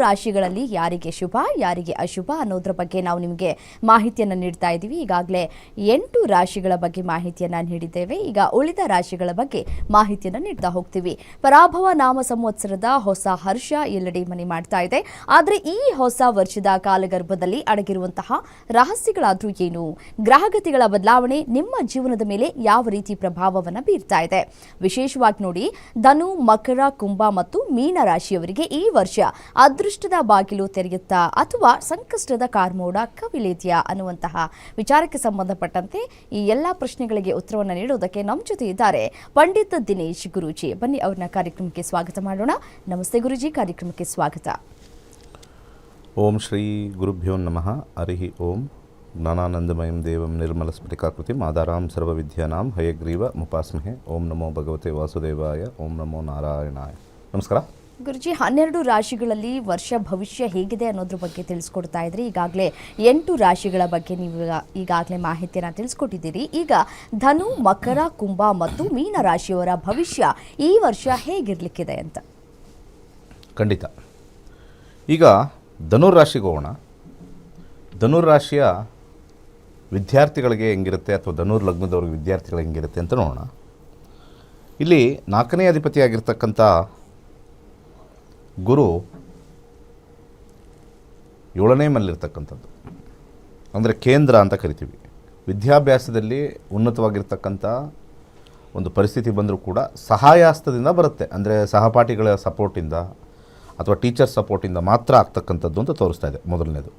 ರಾಶಿಗಳಲ್ಲಿ ಯಾರಿಗೆ ಶುಭ ಯಾರಿಗೆ ಅಶುಭ ಅನ್ನೋದ್ರ ಬಗ್ಗೆ ನಾವು ನಿಮಗೆ ಮಾಹಿತಿಯನ್ನು ನೀಡ್ತಾ ಇದ್ದೀವಿ. ಈಗಾಗಲೇ 8 ರಾಶಿಗಳ ಬಗ್ಗೆ ಮಾಹಿತಿಯನ್ನು ನೀಡಿದ್ದೇವೆ. ಈಗ ಉಳಿದ ರಾಶಿಗಳ ಬಗ್ಗೆ ಮಾಹಿತಿಯನ್ನು ನೀಡ್ತಾ ಹೋಗ್ತೀವಿ. ಪರಾಭವ ನಾಮ ಸಂವತ್ಸರದ ಹೊಸ ಹರ್ಷ ಎಲ್ಲೆಡೆ ಮನೆ ಮಾಡ್ತಾ ಇದೆ. ಆದರೆ ಈ ಹೊಸ ವರ್ಷದ ಕಾಲಗರ್ಭದಲ್ಲಿ ಅಡಗಿರುವಂತಹ ರಹಸ್ಯಗಳಾದ್ರೂ ಏನು? ಗ್ರಹಗತಿಗಳ ಬದಲಾವಣೆ ನಿಮ್ಮ ಜೀವನದ ಮೇಲೆ ಯಾವ ರೀತಿ ಪ್ರಭಾವವನ್ನು ಬೀರ್ತಾ ಇದೆ? ವಿಶೇಷವಾಗಿ ನೋಡಿ, ಧನು, ಮಕರ, ಕುಂಭ ಮತ್ತು ಮೀನ ರಾಶಿಯವರಿಗೆ ಈ ವರ್ಷ ಅದೃಷ್ಟದ ಬಾಗಿಲು ತೆರೆಯುತ್ತಾ ಅಥವಾ ಸಂಕಷ್ಟದ ಕಾರ್ಮೋಡ ಕವಿಲೇದ್ಯಾ ಅನ್ನುವಂತಹ ವಿಚಾರಕ್ಕೆ ಸಂಬಂಧಪಟ್ಟಂತೆ ಈ ಎಲ್ಲ ಪ್ರಶ್ನೆಗಳಿಗೆ ಉತ್ತರವನ್ನು ನೀಡುವುದಕ್ಕೆ ನಮ್ಮ ಜೊತೆ ಇದ್ದಾರೆ ಪಂಡಿತ್ ದಿನೇಶ್ ಗುರೂಜಿ. ಬನ್ನಿ ಅವ್ರನ್ನ ಕಾರ್ಯಕ್ರಮಕ್ಕೆ ಸ್ವಾಗತ ಮಾಡೋಣ. ನಮಸ್ತೆ ಗುರೂಜಿ, ಕಾರ್ಯಕ್ರಮಕ್ಕೆ ಸ್ವಾಗತ. ಓಂ ಶ್ರೀ ಗುರುಭ್ಯೋ ನಮಃ. ಹರಿ ಓಂ. ಜ್ಞಾನಾನಂದಮಯಂ ದೇವಂ ನಿರ್ಮಲ ಸ್ಫಟಿಕಾಕೃತಿಂ ಆಧಾರಾಂ ಸರ್ವವಿದ್ಯಾನಾಂ ಹಯಗ್ರೀವ ಮುಪಾಸ್ಮಹೆ. ಓಂ ನಮೋ ಭಗವತೆ ವಾಸುದೇವಾಯ. ಓಂ ನಮೋ ನಾರಾಯಣಾಯ. ನಮಸ್ಕಾರ ಗುರುಜಿ. 12 ರಾಶಿಗಳಲ್ಲಿ ವರ್ಷ ಭವಿಷ್ಯ ಹೇಗಿದೆ ಅನ್ನೋದ್ರ ಬಗ್ಗೆ ತಿಳಿಸ್ಕೊಡ್ತಾ ಇದ್ರಿ. ಈಗಾಗಲೇ 8 ರಾಶಿಗಳ ಬಗ್ಗೆ ನೀವು ಈಗಾಗಲೇ ಮಾಹಿತಿಯನ್ನು ತಿಳಿಸ್ಕೊಟ್ಟಿದ್ದೀರಿ. ಈಗ ಧನು, ಮಕರ, ಕುಂಭ ಮತ್ತು ಮೀನ ರಾಶಿಯವರ ಭವಿಷ್ಯ ಈ ವರ್ಷ ಹೇಗಿರ್ಲಿಕ್ಕಿದೆ ಅಂತ. ಖಂಡಿತ. ಈಗ ಧನುರಾಶಿಗೆ ಹೋಗೋಣ. ಧನುರಾಶಿಯ ವಿದ್ಯಾರ್ಥಿಗಳಿಗೆ ಹೆಂಗಿರುತ್ತೆ ಅಥವಾ ಧನುರ್ ಲಗ್ನದವ್ರಿಗೆ ವಿದ್ಯಾರ್ಥಿಗಳಿಗೆ ಹೆಂಗಿರುತ್ತೆ ಅಂತ ನೋಡೋಣ. ಇಲ್ಲಿ 4ನೇ ಅಧಿಪತಿಯಾಗಿರ್ತಕ್ಕಂಥ ಗುರು 7ನೇ ಮನೆಯಲ್ಲಿರ್ತಕ್ಕಂಥದ್ದು, ಅಂದರೆ ಕೇಂದ್ರ ಅಂತ ಕರಿತೀವಿ. ವಿದ್ಯಾಭ್ಯಾಸದಲ್ಲಿ ಉನ್ನತವಾಗಿರ್ತಕ್ಕಂಥ ಒಂದು ಪರಿಸ್ಥಿತಿ ಬಂದರೂ ಕೂಡ ಸಹಾಯಹಸ್ತದಿಂದ ಬರುತ್ತೆ. ಅಂದರೆ ಸಹಪಾಠಿಗಳ ಸಪೋರ್ಟಿಂದ ಅಥವಾ ಟೀಚರ್ ಸಪೋರ್ಟಿಂದ ಮಾತ್ರ ಆಗ್ತಕ್ಕಂಥದ್ದು ಅಂತ ತೋರಿಸ್ತಾ ಇದೆ ಮೊದಲನೇದು.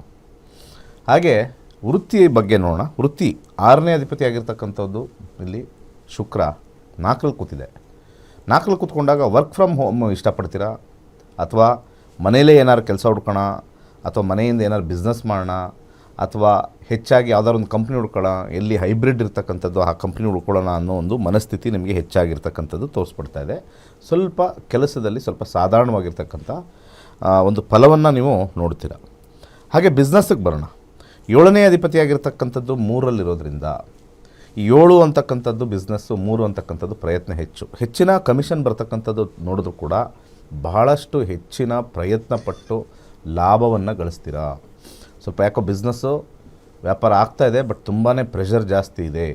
ಹಾಗೆ ವೃತ್ತಿ ಬಗ್ಗೆ ನೋಡೋಣ. ವೃತ್ತಿ 6ನೇ ಅಧಿಪತಿಯಾಗಿರ್ತಕ್ಕಂಥದ್ದು ಇಲ್ಲಿ ಶುಕ್ರ 4ರಲ್ಲಿ ಕೂತಿದೆ. 4ರಲ್ಲಿ ಕೂತ್ಕೊಂಡಾಗ ವರ್ಕ್ ಫ್ರಮ್ ಹೋಮ್ ಇಷ್ಟಪಡ್ತೀರಾ, ಅಥವಾ ಮನೆಯಲ್ಲೇ ಏನಾದ್ರು ಕೆಲಸ ಹುಡ್ಕೋಣ, ಅಥವಾ ಮನೆಯಿಂದ ಏನಾದ್ರು ಬಿಸ್ನೆಸ್ ಮಾಡೋಣ, ಅಥವಾ ಹೆಚ್ಚಾಗಿ ಯಾವ್ದಾದ್ರು ಒಂದು ಕಂಪ್ನಿ ಹುಡ್ಕೊಳ್ಳೋಣ, ಎಲ್ಲಿ ಹೈಬ್ರಿಡ್ ಇರ್ತಕ್ಕಂಥದ್ದು ಆ ಕಂಪ್ನಿ ಹುಡ್ಕೊಳ್ಳೋಣ ಅನ್ನೋ ಒಂದು ಮನಸ್ಥಿತಿ ನಿಮಗೆ ಹೆಚ್ಚಾಗಿರ್ತಕ್ಕಂಥದ್ದು ತೋರಿಸ್ಬಿಡ್ತಾ ಇದೆ. ಸ್ವಲ್ಪ ಕೆಲಸದಲ್ಲಿ ಸ್ವಲ್ಪ ಸಾಧಾರಣವಾಗಿರ್ತಕ್ಕಂಥ ಒಂದು ಫಲವನ್ನು ನೀವು ನೋಡ್ತೀರ. ಹಾಗೆ ಬಿಸ್ನೆಸ್ಸಿಗೆ ಬರೋಣ. 7ನೇ ಅಧಿಪತಿಯಾಗಿರ್ತಕ್ಕಂಥದ್ದು 3ರಲ್ಲಿರೋದ್ರಿಂದ 7 ಅಂತಕ್ಕಂಥದ್ದು ಬಿಸ್ನೆಸ್ಸು, 3 ಅಂತಕ್ಕಂಥದ್ದು ಪ್ರಯತ್ನ ಹೆಚ್ಚಿನ ಕಮಿಷನ್ ಬರ್ತಕ್ಕಂಥದ್ದು ನೋಡಿದ್ರು ಕೂಡ ಬಹಳಷ್ಟು ಹೆಚ್ಚಿನ ಪ್ರಯತ್ನ ಪಟ್ಟು ಲಾಭವನ್ನು ಗಳಿಸ್ತೀರಾ. ಸ್ವಲ್ಪ ಯಾಕೋ ಬಿಸ್ನೆಸ್ಸು ವ್ಯಾಪಾರ ಆಗ್ತಾಯಿದೆ, ಬಟ್ ತುಂಬಾ ಪ್ರೆಷರ್ ಜಾಸ್ತಿ ಇದೆ,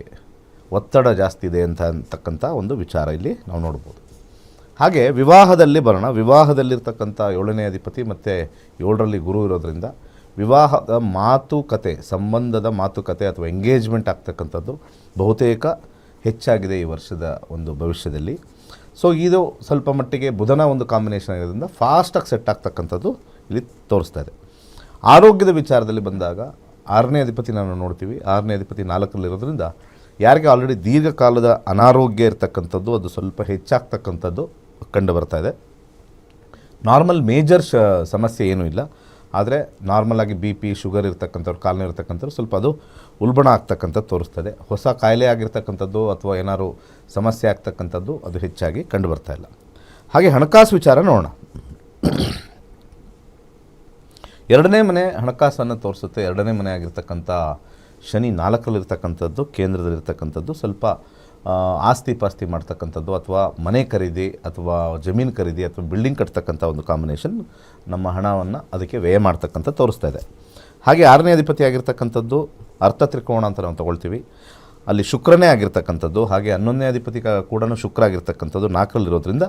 ಒತ್ತಡ ಜಾಸ್ತಿ ಇದೆ ಅಂತಕ್ಕಂಥ ಒಂದು ವಿಚಾರ ಇಲ್ಲಿ ನಾವು ನೋಡ್ಬೋದು. ಹಾಗೆ ವಿವಾಹದಲ್ಲಿ ಬರೋಣ. ವಿವಾಹದಲ್ಲಿರ್ತಕ್ಕಂಥ 7ನೇ ಅಧಿಪತಿ ಮತ್ತು 7ರಲ್ಲಿ ಗುರು ಇರೋದ್ರಿಂದ ವಿವಾಹದ ಮಾತುಕತೆ, ಸಂಬಂಧದ ಮಾತುಕತೆ ಅಥವಾ ಎಂಗೇಜ್ಮೆಂಟ್ ಆಗ್ತಕ್ಕಂಥದ್ದು ಬಹುತೇಕ ಹೆಚ್ಚಾಗಿದೆ ಈ ವರ್ಷದ ಒಂದು ಭವಿಷ್ಯದಲ್ಲಿ. ಸೊ ಇದು ಸ್ವಲ್ಪ ಮಟ್ಟಿಗೆ ಬುಧನ ಒಂದು ಕಾಂಬಿನೇಷನ್ ಆಗಿರೋದ್ರಿಂದ ಫಾಸ್ಟಾಗಿ ಸೆಟ್ ಆಗ್ತಕ್ಕಂಥದ್ದು ಇಲ್ಲಿ ತೋರಿಸ್ತಾ ಇದೆ. ಆರೋಗ್ಯದ ವಿಚಾರದಲ್ಲಿ ಬಂದಾಗ 6ನೇ ಅಧಿಪತಿ ನಾವು ನೋಡ್ತೀವಿ. 6ನೇ ಅಧಿಪತಿ 4ರಲ್ಲಿರೋದ್ರಿಂದ ಯಾರಿಗೆ ಆಲ್ರೆಡಿ ದೀರ್ಘಕಾಲದ ಅನಾರೋಗ್ಯ ಇರತಕ್ಕಂಥದ್ದು ಅದು ಸ್ವಲ್ಪ ಹೆಚ್ಚಾಗ್ತಕ್ಕಂಥದ್ದು ಕಂಡು ಬರ್ತಾ ಇದೆ. ನಾರ್ಮಲ್ ಮೇಜರ್ ಸಮಸ್ಯೆ ಏನೂ ಇಲ್ಲ, ಆದರೆ ನಾರ್ಮಲಾಗಿ BP, ಶುಗರ್ ಇರ್ತಕ್ಕಂಥವ್ರು, ಕಾಲನೇ ಇರ್ತಕ್ಕಂಥವ್ರು ಸ್ವಲ್ಪ ಅದು ಉಲ್ಬಣ ಆಗ್ತಕ್ಕಂಥದ್ದು ತೋರಿಸ್ತದೆ. ಹೊಸ ಕಾಯಿಲೆ ಆಗಿರ್ತಕ್ಕಂಥದ್ದು ಅಥವಾ ಏನಾದ್ರು ಸಮಸ್ಯೆ ಆಗ್ತಕ್ಕಂಥದ್ದು ಅದು ಹೆಚ್ಚಾಗಿ ಕಂಡು ಬರ್ತಾ ಇಲ್ಲ. ಹಾಗೆ ಹಣಕಾಸು ವಿಚಾರ ನೋಡೋಣ. 2ನೇ ಮನೆ ಹಣಕಾಸನ್ನು ತೋರಿಸುತ್ತೆ. 2ನೇ ಮನೆ ಆಗಿರ್ತಕ್ಕಂಥ ಶನಿ 4ರಲ್ಲಿರ್ತಕ್ಕಂಥದ್ದು, ಕೇಂದ್ರದಲ್ಲಿರ್ತಕ್ಕಂಥದ್ದು ಸ್ವಲ್ಪ ಆಸ್ತಿ ಪಾಸ್ತಿ ಮಾಡ್ತಕ್ಕಂಥದ್ದು ಅಥವಾ ಮನೆ ಖರೀದಿ ಅಥವಾ ಜಮೀನು ಖರೀದಿ ಅಥವಾ ಬಿಲ್ಡಿಂಗ್ ಕಟ್ತಕ್ಕಂಥ ಒಂದು ಕಾಂಬಿನೇಷನ್ ನಮ್ಮ ಹಣವನ್ನು ಅದಕ್ಕೆ ವ್ಯಯ ಮಾಡ್ತಕ್ಕಂಥ ತೋರಿಸ್ತಾ ಇದೆ. ಹಾಗೆ 6ನೇ ಅಧಿಪತಿ ಆಗಿರ್ತಕ್ಕಂಥದ್ದು ಅರ್ಥ ತ್ರಿಕೋಣ ಅಂತ ನಾವು ತೊಗೊಳ್ತೀವಿ. ಅಲ್ಲಿ ಶುಕ್ರನೇ ಆಗಿರ್ತಕ್ಕಂಥದ್ದು. ಹಾಗೆ 11ನೇ ಅಧಿಪತಿ ಕೂಡ ಶುಕ್ರ ಆಗಿರ್ತಕ್ಕಂಥದ್ದು 4ರಲ್ಲಿರೋದ್ರಿಂದ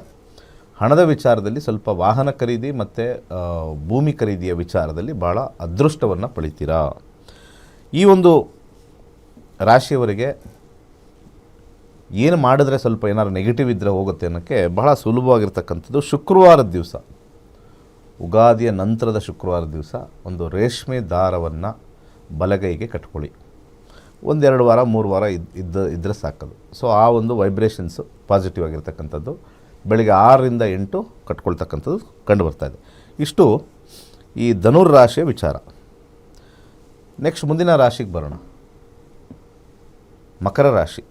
ಹಣದ ವಿಚಾರದಲ್ಲಿ ಸ್ವಲ್ಪ ವಾಹನ ಖರೀದಿ ಮತ್ತು ಭೂಮಿ ಖರೀದಿಯ ವಿಚಾರದಲ್ಲಿ ಭಾಳ ಅದೃಷ್ಟವನ್ನು ಪಡಿತೀರಾ. ಈ ಒಂದು ರಾಶಿಯವರಿಗೆ ಏನು ಮಾಡಿದ್ರೆ ಸ್ವಲ್ಪ ಏನಾದ್ರು ನೆಗೆಟಿವ್ ಇದ್ದರೆ ಹೋಗುತ್ತೆ ಅನ್ನೋಕ್ಕೆ ಬಹಳ ಸುಲಭವಾಗಿರ್ತಕ್ಕಂಥದ್ದು ಶುಕ್ರವಾರದ ದಿವಸ, ಉಗಾದಿಯ ನಂತರದ ಶುಕ್ರವಾರ ದಿವಸ ಒಂದು ರೇಷ್ಮೆ ದಾರವನ್ನು ಬಲಗೈಗೆ ಕಟ್ಕೊಳ್ಳಿ. 1-2 ವಾರ 3 ವಾರ ಇದ್ದರೆ ಸಾಕದು. ಸೊ ಆ ಒಂದು ವೈಬ್ರೇಷನ್ಸು ಪಾಸಿಟಿವ್ ಆಗಿರ್ತಕ್ಕಂಥದ್ದು ಬೆಳಗ್ಗೆ 6ರಿಂದ 8 ಕಟ್ಕೊಳ್ತಕ್ಕಂಥದ್ದು ಕಂಡು ಬರ್ತಾಯಿದೆ. ಇಷ್ಟು ಈ ಧನುರ್ ರಾಶಿಯ ವಿಚಾರ. ನೆಕ್ಸ್ಟ್ ಮುಂದಿನ ರಾಶಿಗೆ ಬರೋಣ. ಮಕರ ರಾಶಿ.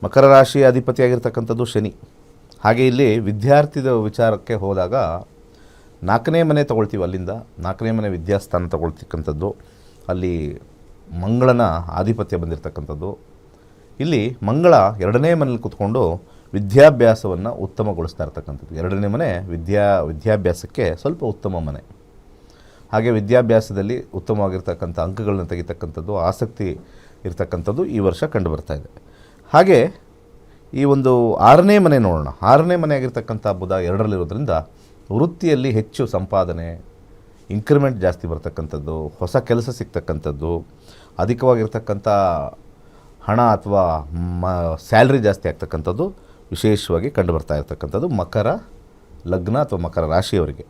ಮಕರ ರಾಶಿಯ ಅಧಿಪತಿಯಾಗಿರ್ತಕ್ಕಂಥದ್ದು ಶನಿ. ಹಾಗೆ ಇಲ್ಲಿ ವಿದ್ಯಾರ್ಥಿದ ವಿಚಾರಕ್ಕೆ ಹೋದಾಗ 4ನೇ ಮನೆ ತೊಗೊಳ್ತೀವಿ. ಅಲ್ಲಿಂದ 4ನೇ ಮನೆ ವಿದ್ಯಾಸ್ಥಾನ ತೊಗೊಳ್ತಕ್ಕಂಥದ್ದು, ಅಲ್ಲಿ ಮಂಗಳನ ಆಧಿಪತ್ಯ ಬಂದಿರತಕ್ಕಂಥದ್ದು. ಇಲ್ಲಿ ಮಂಗಳ 2ನೇ ಮನೇಲಿ ಕೂತ್ಕೊಂಡು ವಿದ್ಯಾಭ್ಯಾಸವನ್ನು ಉತ್ತಮಗೊಳಿಸ್ತಾ ಇರ್ತಕ್ಕಂಥದ್ದು. 2ನೇ ಮನೆ ವಿದ್ಯಾಭ್ಯಾಸಕ್ಕೆ ಸ್ವಲ್ಪ ಉತ್ತಮ ಮನೆ. ಹಾಗೆ ವಿದ್ಯಾಭ್ಯಾಸದಲ್ಲಿ ಉತ್ತಮವಾಗಿರ್ತಕ್ಕಂಥ ಅಂಕಗಳನ್ನ ತೆಗಿತಕ್ಕಂಥದ್ದು, ಆಸಕ್ತಿ ಇರ್ತಕ್ಕಂಥದ್ದು ಈ ವರ್ಷ ಕಂಡುಬರ್ತಾ ಇದೆ. ಹಾಗೆ ಈ ಒಂದು 6ನೇ ಮನೆ ನೋಡೋಣ. 6ನೇ ಮನೆ ಆಗಿರ್ತಕ್ಕಂಥ ಬುಧ 2ರಲ್ಲಿರೋದ್ರಿಂದ ವೃತ್ತಿಯಲ್ಲಿ ಹೆಚ್ಚು ಸಂಪಾದನೆ, ಇನ್ಕ್ರಿಮೆಂಟ್ ಜಾಸ್ತಿ ಬರ್ತಕ್ಕಂಥದ್ದು, ಹೊಸ ಕೆಲಸ ಸಿಗ್ತಕ್ಕಂಥದ್ದು, ಅಧಿಕವಾಗಿರ್ತಕ್ಕಂಥ ಹಣ ಅಥವಾ ಸ್ಯಾಲ್ರಿ ಜಾಸ್ತಿ ಆಗ್ತಕ್ಕಂಥದ್ದು ವಿಶೇಷವಾಗಿ ಕಂಡುಬರ್ತಾ ಇರ್ತಕ್ಕಂಥದ್ದು ಮಕರ ಲಗ್ನ ಅಥವಾ ಮಕರ ರಾಶಿಯವರಿಗೆ.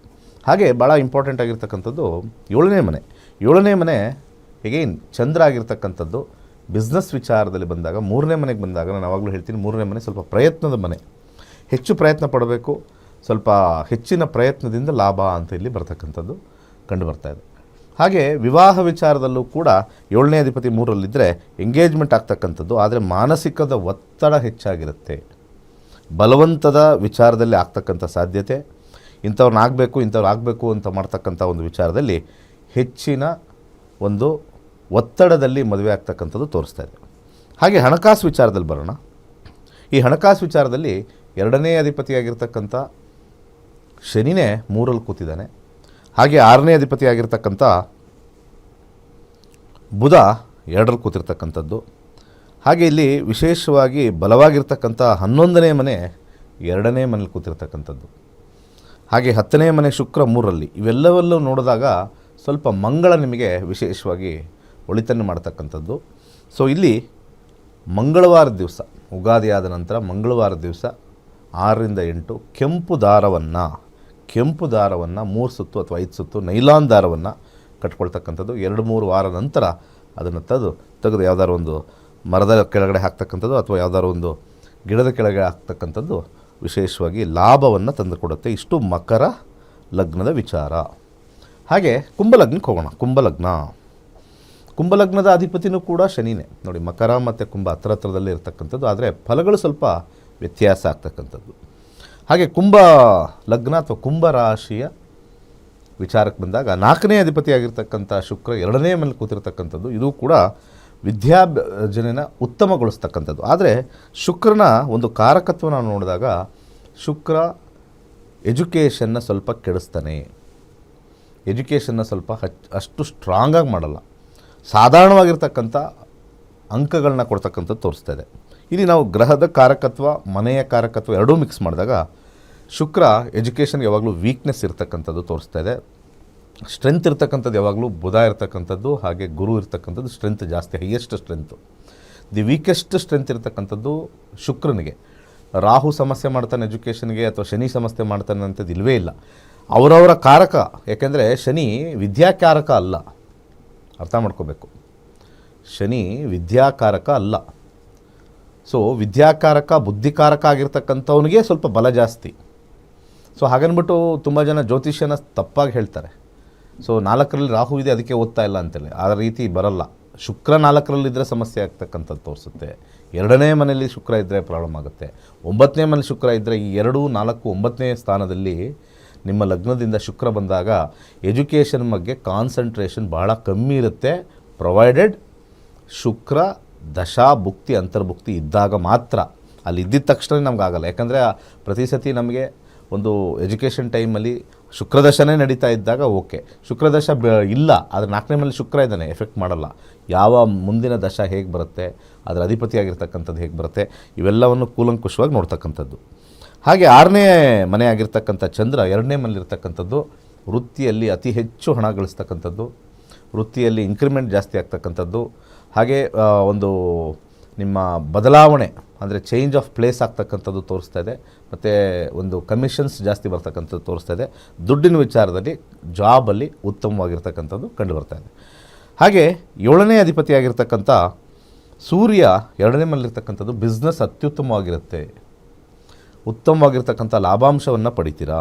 ಹಾಗೆ ಭಾಳ ಇಂಪಾರ್ಟೆಂಟ್ ಆಗಿರ್ತಕ್ಕಂಥದ್ದು 7ನೇ ಮನೆ. 7ನೇ ಮನೆ ಹೇಗೇನು ಚಂದ್ರ ಆಗಿರ್ತಕ್ಕಂಥದ್ದು ಬಿಸ್ನೆಸ್ ವಿಚಾರದಲ್ಲಿ ಬಂದಾಗ, 3ನೇ ಮನೆಗೆ ಬಂದಾಗ ನಾನು ಯಾವಾಗಲೂ ಹೇಳ್ತೀನಿ 3ನೇ ಮನೆ ಸ್ವಲ್ಪ ಪ್ರಯತ್ನದ ಮನೆ. ಹೆಚ್ಚು ಪ್ರಯತ್ನ ಪಡಬೇಕು, ಸ್ವಲ್ಪ ಹೆಚ್ಚಿನ ಪ್ರಯತ್ನದಿಂದ ಲಾಭ ಅಂತ ಇಲ್ಲಿ ಬರ್ತಕ್ಕಂಥದ್ದು ಕಂಡುಬರ್ತಾ ಇದೆ. ಹಾಗೆ ವಿವಾಹ ವಿಚಾರದಲ್ಲೂ ಕೂಡ 7ನೇ ಅಧಿಪತಿ 3ರಲ್ಲಿದ್ದರೆ ಎಂಗೇಜ್ಮೆಂಟ್ ಆಗ್ತಕ್ಕಂಥದ್ದು, ಆದರೆ ಮಾನಸಿಕದ ಒತ್ತಡ ಹೆಚ್ಚಾಗಿರುತ್ತೆ. ಬಲವಂತದ ವಿಚಾರದಲ್ಲಿ ಆಗ್ತಕ್ಕಂಥ ಸಾಧ್ಯತೆ, ಇಂಥವ್ರನ್ನ ಆಗಬೇಕು ಅಂತ ಮಾಡ್ತಕ್ಕಂಥ ಒಂದು ವಿಚಾರದಲ್ಲಿ ಹೆಚ್ಚಿನ ಒಂದು ಒತ್ತಡದಲ್ಲಿ ಮದುವೆ ಆಗ್ತಕ್ಕಂಥದ್ದು ತೋರಿಸ್ತಾ ಇದೆ. ಹಾಗೆ ಹಣಕಾಸು ವಿಚಾರದಲ್ಲಿ ಬರೋಣ. ಈ ಹಣಕಾಸು ವಿಚಾರದಲ್ಲಿ 2ನೇ ಅಧಿಪತಿಯಾಗಿರ್ತಕ್ಕಂಥ ಶನಿನೇ 3ರಲ್ಲಿ ಕೂತಿದ್ದಾನೆ. ಹಾಗೆ 6ನೇ ಅಧಿಪತಿಯಾಗಿರ್ತಕ್ಕಂಥ ಬುಧ 2ರಲ್ಲಿ ಕೂತಿರ್ತಕ್ಕಂಥದ್ದು. ಹಾಗೆ ಇಲ್ಲಿ ವಿಶೇಷವಾಗಿ ಬಲವಾಗಿರ್ತಕ್ಕಂಥ 11ನೇ ಮನೆ 2ನೇ ಮನೇಲಿ ಕೂತಿರ್ತಕ್ಕಂಥದ್ದು. ಹಾಗೆ 10ನೇ ಮನೆ ಶುಕ್ರ 3ರಲ್ಲಿ. ಇವೆಲ್ಲವಲ್ಲೂ ನೋಡಿದಾಗ ಸ್ವಲ್ಪ ಮಂಗಳ ನಿಮಗೆ ವಿಶೇಷವಾಗಿ ಒಳಿತನ್ನು ಮಾಡ್ತಕ್ಕಂಥದ್ದು. ಸೊ ಇಲ್ಲಿ ಮಂಗಳವಾರ ದಿವಸ, ಉಗಾದಿ ಆದ ನಂತರ ಮಂಗಳವಾರ ದಿವಸ 6ರಿಂದ 8 ಕೆಂಪು ದಾರವನ್ನು 3 ಸುತ್ತು ಅಥವಾ 5 ಸುತ್ತು ನೈಲಾನ್ ದಾರವನ್ನು ಕಟ್ಕೊಳ್ತಕ್ಕಂಥದ್ದು. 2-3 ವಾರ ನಂತರ ಅದನ್ನು ತೆಗೆದು ಯಾವುದಾದ್ರು ಒಂದು ಮರದ ಕೆಳಗಡೆ ಹಾಕ್ತಕ್ಕಂಥದ್ದು ಅಥವಾ ಯಾವುದಾದ್ರು ಒಂದು ಗಿಡದ ಕೆಳಗಡೆ ಹಾಕ್ತಕ್ಕಂಥದ್ದು ವಿಶೇಷವಾಗಿ ಲಾಭವನ್ನು ತಂದುಕೊಡುತ್ತೆ. ಇಷ್ಟು ಮಕರ ಲಗ್ನದ ವಿಚಾರ. ಹಾಗೆ ಕುಂಭಲಗ್ನಕ್ಕೆ ಹೋಗೋಣ. ಕುಂಭಲಗ್ನದ ಅಧಿಪತಿನೂ ಕೂಡ ಶನಿನೇ. ನೋಡಿ, ಮಕರ ಮತ್ತು ಕುಂಭ ಹತ್ತಿರದಲ್ಲಿ ಇರತಕ್ಕಂಥದ್ದು, ಆದರೆ ಫಲಗಳು ಸ್ವಲ್ಪ ವ್ಯತ್ಯಾಸ ಆಗ್ತಕ್ಕಂಥದ್ದು. ಹಾಗೆ ಕುಂಭ ಲಗ್ನ ಅಥವಾ ಕುಂಭ ರಾಶಿಯ ವಿಚಾರಕ್ಕೆ ಬಂದಾಗ 4ನೇ ಅಧಿಪತಿಯಾಗಿರ್ತಕ್ಕಂಥ ಶುಕ್ರ 2ನೇ ಮನೇಲಿ ಕೂತಿರ್ತಕ್ಕಂಥದ್ದು. ಇದು ಕೂಡ ವಿದ್ಯಾರ್ಜನೆನ ಉತ್ತಮಗೊಳಿಸ್ತಕ್ಕಂಥದ್ದು. ಆದರೆ ಶುಕ್ರನ ಒಂದು ಕಾರಕತ್ವ ನಾವು ನೋಡಿದಾಗ ಶುಕ್ರ ಎಜುಕೇಷನ್ನ ಸ್ವಲ್ಪ ಕೆಡಿಸ್ತಾನೆ. ಎಜುಕೇಷನ್ನ ಸ್ವಲ್ಪ ಅಷ್ಟು ಸ್ಟ್ರಾಂಗಾಗಿ ಮಾಡಲ್ಲ, ಸಾಧಾರಣವಾಗಿರ್ತಕ್ಕಂಥ ಅಂಕಗಳನ್ನ ಕೊಡ್ತಕ್ಕಂಥದ್ದು ತೋರಿಸ್ತಾ ಇದೆ. ಇಲ್ಲಿ ನಾವು ಗ್ರಹದ ಕಾರಕತ್ವ, ಮನೆಯ ಕಾರಕತ್ವ ಎರಡೂ ಮಿಕ್ಸ್ ಮಾಡಿದಾಗ ಶುಕ್ರ ಎಜುಕೇಷನ್ಗೆ ಯಾವಾಗಲೂ ವೀಕ್ನೆಸ್ ಇರ್ತಕ್ಕಂಥದ್ದು ತೋರಿಸ್ತಾ ಇದೆ. ಸ್ಟ್ರೆಂತ್ ಇರ್ತಕ್ಕಂಥದ್ದು ಯಾವಾಗಲೂ ಬುಧ ಇರ್ತಕ್ಕಂಥದ್ದು, ಹಾಗೆ ಗುರು ಇರ್ತಕ್ಕಂಥದ್ದು ಸ್ಟ್ರೆಂತ್ ಜಾಸ್ತಿ, highest strength. The weakest strength ಇರ್ತಕ್ಕಂಥದ್ದು ಶುಕ್ರನಿಗೆ. ರಾಹು ಸಮಸ್ಯೆ ಮಾಡ್ತಾನೆ ಎಜುಕೇಷನ್ಗೆ ಅಥವಾ ಶನಿ ಸಮಸ್ಯೆ ಮಾಡ್ತಾನೆ ಅಂಥದ್ದು ಇಲ್ಲವೇ ಇಲ್ಲ. ಅವರವರ ಕಾರಕ, ಯಾಕೆಂದರೆ ಶನಿ ವಿದ್ಯಾಕಾರಕ ಅಲ್ಲ, ಅರ್ಥ ಮಾಡ್ಕೋಬೇಕು. ಶನಿ ವಿದ್ಯಾಕಾರಕ ಅಲ್ಲ. ಸೊ ವಿದ್ಯಾಕಾರಕ ಬುದ್ಧಿಕಾರಕ ಆಗಿರ್ತಕ್ಕಂಥವನಿಗೆ ಸ್ವಲ್ಪ ಬಲ ಜಾಸ್ತಿ. ಸೊ ಹಾಗನ್ಬಿಟ್ಟು ತುಂಬ ಜನ ಜ್ಯೋತಿಷ್ಯನ ತಪ್ಪಾಗಿ ಹೇಳ್ತಾರೆ. ಸೊ 4ರಲ್ಲಿ ರಾಹು ಇದೆ ಅದಕ್ಕೆ ಓದ್ತಾ ಇಲ್ಲ ಅಂತೇಳಿ, ಆ ರೀತಿ ಬರಲ್ಲ. ಶುಕ್ರ 4ರಲ್ಲಿದ್ದರೆ ಸಮಸ್ಯೆ ಆಗ್ತಕ್ಕಂಥದ್ದು ತೋರಿಸುತ್ತೆ. 2ನೇ ಮನೆಯಲ್ಲಿ ಶುಕ್ರ ಇದ್ದರೆ ಪ್ರಾಬ್ಲಮ್ ಆಗುತ್ತೆ. 9ನೇ ಮನೇಲಿ ಶುಕ್ರ ಇದ್ದರೆ ಈ 2, 4, 9ನೇ ಸ್ಥಾನದಲ್ಲಿ ನಿಮ್ಮ ಲಗ್ನದಿಂದ ಶುಕ್ರ ಬಂದಾಗ ಎಜುಕೇಷನ್ ಬಗ್ಗೆ ಕಾನ್ಸಂಟ್ರೇಷನ್ ಭಾಳ ಕಮ್ಮಿ ಇರುತ್ತೆ. ಪ್ರೊವೈಡೆಡ್ ಶುಕ್ರ ದಶಾ ಭುಕ್ತಿ ಅಂತರ್ಭುಕ್ತಿ ಇದ್ದಾಗ ಮಾತ್ರ. ಅಲ್ಲಿ ಇದ್ದಿದ್ದ ತಕ್ಷಣ ನಮ್ಗೆ ಆಗಲ್ಲ. ಯಾಕಂದರೆ ಪ್ರತಿ ಸತಿ ನಮಗೆ ಒಂದು ಎಜುಕೇಷನ್ ಟೈಮಲ್ಲಿ ಶುಕ್ರದಶನೇ ನಡೀತಾ ಇದ್ದಾಗ ಓಕೆ, ಶುಕ್ರದಶ ಇಲ್ಲ, ಆದರೆ 4ನೇ ಮನೇಲಿ ಶುಕ್ರ ಇದ್ದಾನೆ, ಎಫೆಕ್ಟ್ ಮಾಡಲ್ಲ. ಯಾವ ಮುಂದಿನ ದಶ ಹೇಗೆ ಬರುತ್ತೆ, ಅದರ ಅಧಿಪತಿಯಾಗಿರ್ತಕ್ಕಂಥದ್ದು ಹೇಗೆ ಬರುತ್ತೆ, ಇವೆಲ್ಲವನ್ನು ಕೂಲಂಕುಷವಾಗಿ ನೋಡ್ತಕ್ಕಂಥದ್ದು. ಹಾಗೆ 6ನೇ ಮನೆ ಆಗಿರ್ತಕ್ಕಂಥ ಚಂದ್ರ 2ನೇ ಮನೇಲಿರ್ತಕ್ಕಂಥದ್ದು ವೃತ್ತಿಯಲ್ಲಿ ಅತಿ ಹೆಚ್ಚು ಹಣ ಗಳಿಸ್ತಕ್ಕಂಥದ್ದು, ವೃತ್ತಿಯಲ್ಲಿ ಇನ್ಕ್ರಿಮೆಂಟ್ ಜಾಸ್ತಿ ಆಗ್ತಕ್ಕಂಥದ್ದು, ಹಾಗೆ ಒಂದು ನಿಮ್ಮ ಬದಲಾವಣೆ ಅಂದರೆ ಚೇಂಜ್ ಆಫ್ ಪ್ಲೇಸ್ ಆಗ್ತಕ್ಕಂಥದ್ದು ತೋರಿಸ್ತಾ ಇದೆ. ಮತ್ತು ಒಂದು ಕಮಿಷನ್ಸ್ ಜಾಸ್ತಿ ಬರ್ತಕ್ಕಂಥದ್ದು ತೋರಿಸ್ತಾ ಇದೆ. ದುಡ್ಡಿನ ವಿಚಾರದಲ್ಲಿ ಜಾಬಲ್ಲಿ ಉತ್ತಮವಾಗಿರ್ತಕ್ಕಂಥದ್ದು ಕಂಡುಬರ್ತಾ ಇದೆ. ಹಾಗೆ 7ನೇ ಅಧಿಪತಿಯಾಗಿರ್ತಕ್ಕಂಥ ಸೂರ್ಯ 2ನೇ ಮನೇಲಿರ್ತಕ್ಕಂಥದ್ದು ಬಿಸ್ನೆಸ್ ಅತ್ಯುತ್ತಮವಾಗಿರುತ್ತೆ, ಉತ್ತಮವಾಗಿರ್ತಕ್ಕಂಥ ಲಾಭಾಂಶವನ್ನು ಪಡಿತೀರಾ.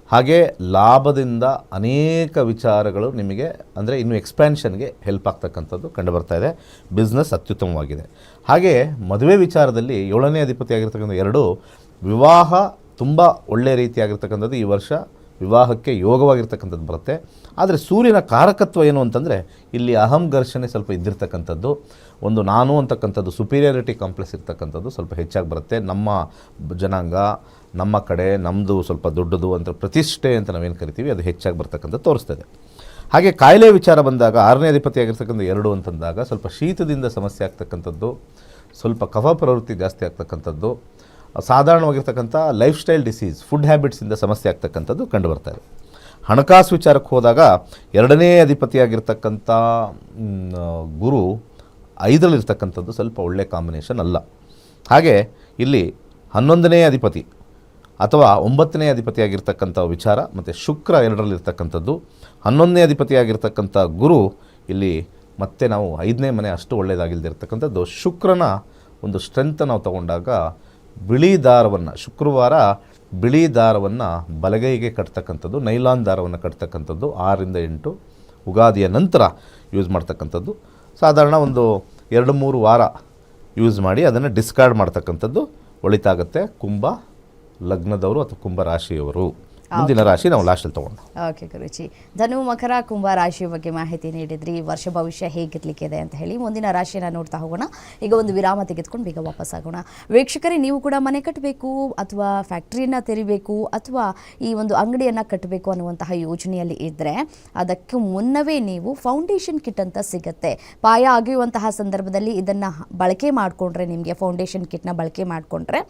ಹಾಗೆ ಲಾಭದಿಂದ ಅನೇಕ ವಿಚಾರಗಳು ನಿಮಗೆ ಅಂದರೆ ಇನ್ನು ಎಕ್ಸ್ಪ್ಯಾನ್ಷನ್ಗೆ ಹೆಲ್ಪ್ ಆಗ್ತಕ್ಕಂಥದ್ದು ಕಂಡುಬರ್ತಾ ಇದೆ. ಬಿಸ್ನೆಸ್ ಅತ್ಯುತ್ತಮವಾಗಿದೆ. ಹಾಗೆ ಮದುವೆ ವಿಚಾರದಲ್ಲಿ 7ನೇ ಅಧಿಪತಿಯಾಗಿರ್ತಕ್ಕಂಥ 2 ವಿವಾಹ ತುಂಬ ಒಳ್ಳೆಯ ರೀತಿಯಾಗಿರ್ತಕ್ಕಂಥದ್ದು ಈ ವರ್ಷ ವಿವಾಹಕ್ಕೆ ಯೋಗವಾಗಿರ್ತಕ್ಕಂಥದ್ದು ಬರುತ್ತೆ. ಆದರೆ ಸೂರ್ಯನ ಕಾರಕತ್ವ ಏನು ಅಂತಂದರೆ ಇಲ್ಲಿ ಅಹಂ ಘರ್ಷಣೆ ಸ್ವಲ್ಪ ಇದ್ದಿರ್ತಕ್ಕಂಥದ್ದು, ಒಂದು ನಾನು ಅಂತಕ್ಕಂಥದ್ದು ಸುಪೀರಿಯಾರಿಟಿ ಕಾಂಪ್ಲೆಕ್ಸ್ ಇರ್ತಕ್ಕಂಥದ್ದು ಸ್ವಲ್ಪ ಹೆಚ್ಚಾಗಿ ಬರುತ್ತೆ. ನಮ್ಮ ಜನಾಂಗ, ನಮ್ಮ ಕಡೆ, ನಮ್ಮದು ಸ್ವಲ್ಪ ದೊಡ್ಡದು ಅಂತ ಪ್ರತಿಷ್ಠೆ ಅಂತ ನಾವೇನು ಕರಿತೀವಿ ಅದು ಹೆಚ್ಚಾಗಿ ಬರ್ತಕ್ಕಂಥದ್ದು ತೋರಿಸ್ತದೆ. ಹಾಗೆ ಕಾಯಿಲೆ ವಿಚಾರ ಬಂದಾಗ 6ನೇ ಅಧಿಪತಿಯಾಗಿರ್ತಕ್ಕಂಥ 2 ಅಂತಂದಾಗ ಸ್ವಲ್ಪ ಶೀತದಿಂದ ಸಮಸ್ಯೆ ಆಗ್ತಕ್ಕಂಥದ್ದು, ಸ್ವಲ್ಪ ಕಫ ಪ್ರವೃತ್ತಿ ಜಾಸ್ತಿ ಆಗ್ತಕ್ಕಂಥದ್ದು, ಸಾಧಾರಣವಾಗಿರ್ತಕ್ಕಂಥ ಲೈಫ್ ಸ್ಟೈಲ್ ಡಿಸೀಸ್, ಫುಡ್ ಹ್ಯಾಬಿಟ್ಸಿಂದ ಸಮಸ್ಯೆ ಆಗ್ತಕ್ಕಂಥದ್ದು ಕಂಡುಬರ್ತಾರೆ. ಹಣಕಾಸು ವಿಚಾರಕ್ಕೆ ಹೋದಾಗ 2ನೇ ಅಧಿಪತಿಯಾಗಿರ್ತಕ್ಕಂಥ ಗುರು 5ರಲ್ಲಿರ್ತಕ್ಕಂಥದ್ದು ಸ್ವಲ್ಪ ಒಳ್ಳೆಯ ಕಾಂಬಿನೇಷನ್ ಅಲ್ಲ. ಹಾಗೆ ಇಲ್ಲಿ 11ನೇ ಅಧಿಪತಿ ಅಥವಾ 9ನೇ ಅಧಿಪತಿಯಾಗಿರ್ತಕ್ಕಂಥ ವಿಚಾರ ಮತ್ತು ಶುಕ್ರ 2ರಲ್ಲಿರ್ತಕ್ಕಂಥದ್ದು, 11ನೇ ಅಧಿಪತಿಯಾಗಿರ್ತಕ್ಕಂಥ ಗುರು ಇಲ್ಲಿ ಮತ್ತೆ ನಾವು 5ನೇ ಮನೆ ಅಷ್ಟು ಒಳ್ಳೆಯದಾಗಿಲ್ದಿರ್ತಕ್ಕಂಥದ್ದು. ಶುಕ್ರನ ಒಂದು ಸ್ಟ್ರೆಂತ್ ನಾವು ತಗೊಂಡಾಗ ಬಿಳಿ ದಾರವನ್ನು, ಶುಕ್ರವಾರ ಬಿಳಿ ದಾರವನ್ನು ಬಲಗೈಗೆ ಕಟ್ತಕ್ಕಂಥದ್ದು, ನೈಲಾನ್ ದಾರವನ್ನು ಕಟ್ತಕ್ಕಂಥದ್ದು 6ರಿಂದ 8 ಉಗಾದಿಯ ನಂತರ ಯೂಸ್ ಮಾಡ್ತಕ್ಕಂಥದ್ದು. ಸಾಧಾರಣ ಒಂದು 2-3 ವಾರ ಯೂಸ್ ಮಾಡಿ ಅದನ್ನು ಡಿಸ್ಕಾರ್ಡ್ ಮಾಡ್ತಕ್ಕಂಥದ್ದು ಒಳಿತಾಗುತ್ತೆ ಕುಂಭ ಲಗ್ನದವರು ಅಥವಾ ಕುಂಭ ರಾಶಿಯವರು. ಮುಂದಿನ ರಾಶಿ ನಾವು ಲಾಸ್ಟಲ್ಲಿ ತೊಗೊಂಡು. ಓಕೆ ಗುರುಜಿ, ಧನು ಮಕರ ಕುಂಭ ರಾಶಿ ಬಗ್ಗೆ ಮಾಹಿತಿ ನೀಡಿದ್ರಿ, ವರ್ಷ ಭವಿಷ್ಯ ಹೇಗಿರ್ಲಿಕ್ಕಿದೆ ಅಂತ ಹೇಳಿ. ಮುಂದಿನ ರಾಶಿಯನ್ನು ನೋಡ್ತಾ ಹೋಗೋಣ. ಈಗ ಒಂದು ವಿರಾಮ ತೆಗೆದುಕೊಂಡು ಬೇಗ ವಾಪಸ್ ಆಗೋಣ. ವೀಕ್ಷಕರೇ, ನೀವು ಕೂಡ ಮನೆ ಕಟ್ಟಬೇಕು ಅಥವಾ ಫ್ಯಾಕ್ಟ್ರಿಯನ್ನು ತೆರಿಬೇಕು ಅಥವಾ ಈ ಒಂದು ಅಂಗಡಿಯನ್ನು ಕಟ್ಟಬೇಕು ಅನ್ನುವಂತಹ ಯೋಜನೆಯಲ್ಲಿ ಇದ್ದರೆ ಅದಕ್ಕೆ ಮುನ್ನವೇ ನೀವು ಫೌಂಡೇಶನ್ ಕಿಟ್ ಅಂತ ಸಿಗುತ್ತೆ. ಪಾಯ ಆಗಿರುವಂತಹ ಸಂದರ್ಭದಲ್ಲಿ ಇದನ್ನು ಬಳಕೆ ಮಾಡಿಕೊಂಡ್ರೆ, ನಿಮಗೆ ಫೌಂಡೇಶನ್ ಕಿಟ್ನ ಬಳಕೆ ಮಾಡಿಕೊಂಡ್ರೆ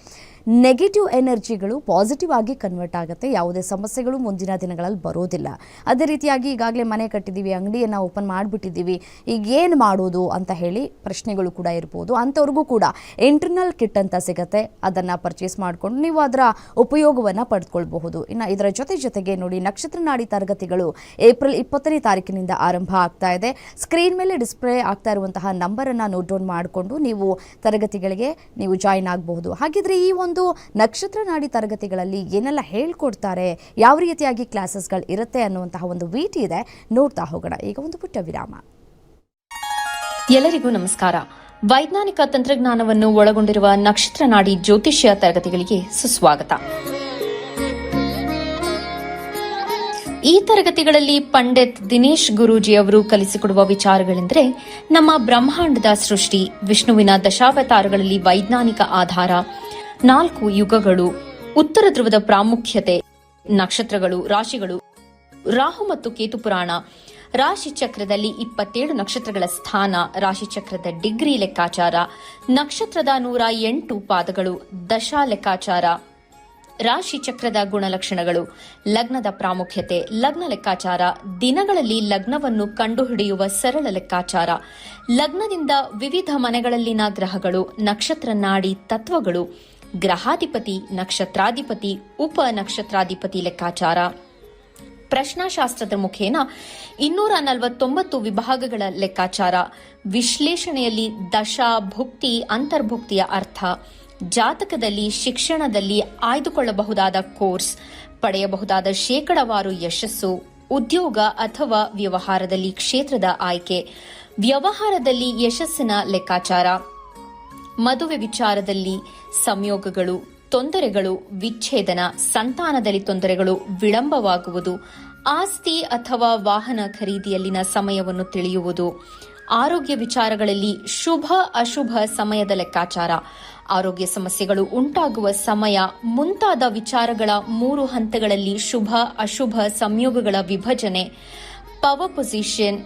ನೆಗೆಟಿವ್ ಎನರ್ಜಿಗಳು ಪಾಸಿಟಿವ್ ಆಗಿ ಕನ್ವರ್ಟ್ ಆಗುತ್ತೆ. ಯಾವುದೇ ಸಮಸ್ಯೆಗಳು ಮುಂದಿನ ದಿನಗಳಲ್ಲಿ ಬರೋದಿಲ್ಲ. ಅದೇ ರೀತಿಯಾಗಿ ಈಗಾಗಲೇ ಮನೆ ಕಟ್ಟಿದ್ದೀವಿ, ಅಂಗಡಿಯನ್ನು ಓಪನ್ ಮಾಡಿಬಿಟ್ಟಿದ್ದೀವಿ, ಈಗ ಏನು ಮಾಡೋದು ಅಂತ ಹೇಳಿ ಪ್ರಶ್ನೆಗಳು ಕೂಡ ಇರ್ಬೋದು. ಅಂಥವ್ರಿಗೂ ಕೂಡ ಇಂಟರ್ನಲ್ ಕಿಟ್ ಅಂತ ಸಿಗುತ್ತೆ. ಅದನ್ನು ಪರ್ಚೇಸ್ ಮಾಡಿಕೊಂಡು ನೀವು ಅದರ ಉಪಯೋಗವನ್ನು ಪಡೆದುಕೊಳ್ಬಹುದು. ಇನ್ನು ಇದರ ಜೊತೆಗೆ ನೋಡಿ, ನಕ್ಷತ್ರ ನಾಡಿ ತರಗತಿಗಳು ಏಪ್ರಿಲ್ 20ನೇ ತಾರೀಕಿನಿಂದ ಆರಂಭ ಆಗ್ತಾ ಇದೆ. ಸ್ಕ್ರೀನ್ ಮೇಲೆ ಡಿಸ್ಪ್ಲೇ ಆಗ್ತಾ ಇರುವಂತಹ ನಂಬರನ್ನು ನೋಟ್ ಡೌನ್ ಮಾಡಿಕೊಂಡು ನೀವು ತರಗತಿಗಳಿಗೆ ನೀವು ಜಾಯಿನ್ ಆಗಬಹುದು. ಹಾಗಿದ್ರೆ ಈ ಒಂದು ನಕ್ಷತ್ರ ನಾಡಿ ತರಗತಿಗಳಲ್ಲಿ ಏನೆಲ್ಲ ಹೇಳ್ಕೊಡ್ತಾರೆ, ಯಾವ ರೀತಿಯಾಗಿ ಕ್ಲಾಸಸ್ಗಳು ಇರುತ್ತೆ ಅನ್ನುವಂತಹ ಒಂದು ವಿಟಿ ಇದೆ, ನೋಡ್ತಾ ಹೋಗೋಣ. ಈಗ ಒಂದು ಪುಟ್ಟ ವಿರಾಮ. ಎಲ್ಲರಿಗೂ ನಮಸ್ಕಾರ. ವೈಜ್ಞಾನಿಕ ತಂತ್ರಜ್ಞಾನವನ್ನು ಒಳಗೊಂಡಿರುವ ನಕ್ಷತ್ರ ನಾಡಿ ಜ್ಯೋತಿಷ್ಯ ತರಗತಿಗಳಿಗೆ ಸುಸ್ವಾಗತ. ಈ ತರಗತಿಗಳಲ್ಲಿ ಪಂಡಿತ್ ದಿನೇಶ್ ಗುರೂಜಿ ಅವರು ಕಲಿಸಿಕೊಡುವ ವಿಚಾರಗಳೆಂದರೆ ನಮ್ಮ ಬ್ರಹ್ಮಾಂಡದ ಸೃಷ್ಟಿ, ವಿಷ್ಣುವಿನ ದಶಾವತಾರಗಳಲ್ಲಿ ವೈಜ್ಞಾನಿಕ ಆಧಾರ, 4 ಯುಗಗಳು, ಉತ್ತರ ಧ್ರುವದ ಪ್ರಾಮುಖ್ಯತೆ, ನಕ್ಷತ್ರಗಳು, ರಾಶಿಗಳು, ರಾಹು ಮತ್ತು ಕೇತು ಪುರಾಣ, ರಾಶಿ ಚಕ್ರದಲ್ಲಿ 27 ನಕ್ಷತ್ರಗಳ ಸ್ಥಾನ, ರಾಶಿ ಚಕ್ರದ ಡಿಗ್ರಿ ಲೆಕ್ಕಾಚಾರ, ನಕ್ಷತ್ರದ 108 ಪಾದಗಳು, ದಶಾ ಲೆಕ್ಕಾಚಾರ, ರಾಶಿ ಚಕ್ರದ ಗುಣಲಕ್ಷಣಗಳು, ಲಗ್ನದ ಪ್ರಾಮುಖ್ಯತೆ, ಲಗ್ನ ಲೆಕ್ಕಾಚಾರ, ದಿನಗಳಲ್ಲಿ ಲಗ್ನವನ್ನು ಕಂಡುಹಿಡಿಯುವ ಸರಳ ಲೆಕ್ಕಾಚಾರ, ಲಗ್ನದಿಂದ ವಿವಿಧ ಮನೆಗಳಲ್ಲಿನ ಗ್ರಹಗಳು, ನಕ್ಷತ್ರ ನಾಡಿ ತತ್ವಗಳು, ಗ್ರಹಾಧಿಪತಿ, ನಕ್ಷತ್ರಾಧಿಪತಿ, ಉಪ ನಕ್ಷತ್ರಾಧಿಪತಿ ಲೆಕ್ಕಾಚಾರ, ಪ್ರಶ್ನಾಶಾಸ್ತ್ರದ ಮುಖೇನ 249 ವಿಭಾಗಗಳ ಲೆಕ್ಕಾಚಾರ, ವಿಶ್ಲೇಷಣೆಯಲ್ಲಿ ದಶಾ, ಭುಕ್ತಿ, ಅಂತರ್ಭುಕ್ತಿಯ ಅರ್ಥ, ಜಾತಕದಲ್ಲಿ, ಶಿಕ್ಷಣದಲ್ಲಿ ಆಯ್ದುಕೊಳ್ಳಬಹುದಾದ ಕೋರ್ಸ್, ಪಡೆಯಬಹುದಾದ ಶೇಕಡವಾರು ಯಶಸ್ಸು, ಉದ್ಯೋಗ ಅಥವಾ ವ್ಯವಹಾರದಲ್ಲಿ ಕ್ಷೇತ್ರದ ಆಯ್ಕೆ, ವ್ಯವಹಾರದಲ್ಲಿ ಯಶಸ್ಸಿನ ಲೆಕ್ಕಾಚಾರ, ಮದುವೆ ವಿಚಾರದಲ್ಲಿ ಸಂಯೋಗಗಳು, ತೊಂದರೆಗಳು, ವಿಚ್ಛೇದನ, ಸಂತಾನದಲ್ಲಿ ತೊಂದರೆಗಳು, ವಿಳಂಬವಾಗುವುದು, ಆಸ್ತಿ ಅಥವಾ ವಾಹನ ಖರೀದಿಯಲ್ಲಿನ ಸಮಯವನ್ನು ತಿಳಿಯುವುದು, ಆರೋಗ್ಯ ವಿಚಾರಗಳಲ್ಲಿ ಶುಭ ಅಶುಭ ಸಮಯದ ಲೆಕ್ಕಾಚಾರ, ಆರೋಗ್ಯ ಸಮಸ್ಯೆಗಳು ಉಂಟಾಗುವ ಸಮಯ ಮುಂತಾದ ವಿಚಾರಗಳ 3 ಹಂತಗಳಲ್ಲಿ ಶುಭ ಅಶುಭ ಸಂಯೋಗಗಳ ವಿಭಜನೆ, ಪವರ್ ಪೊಸಿಷನ್,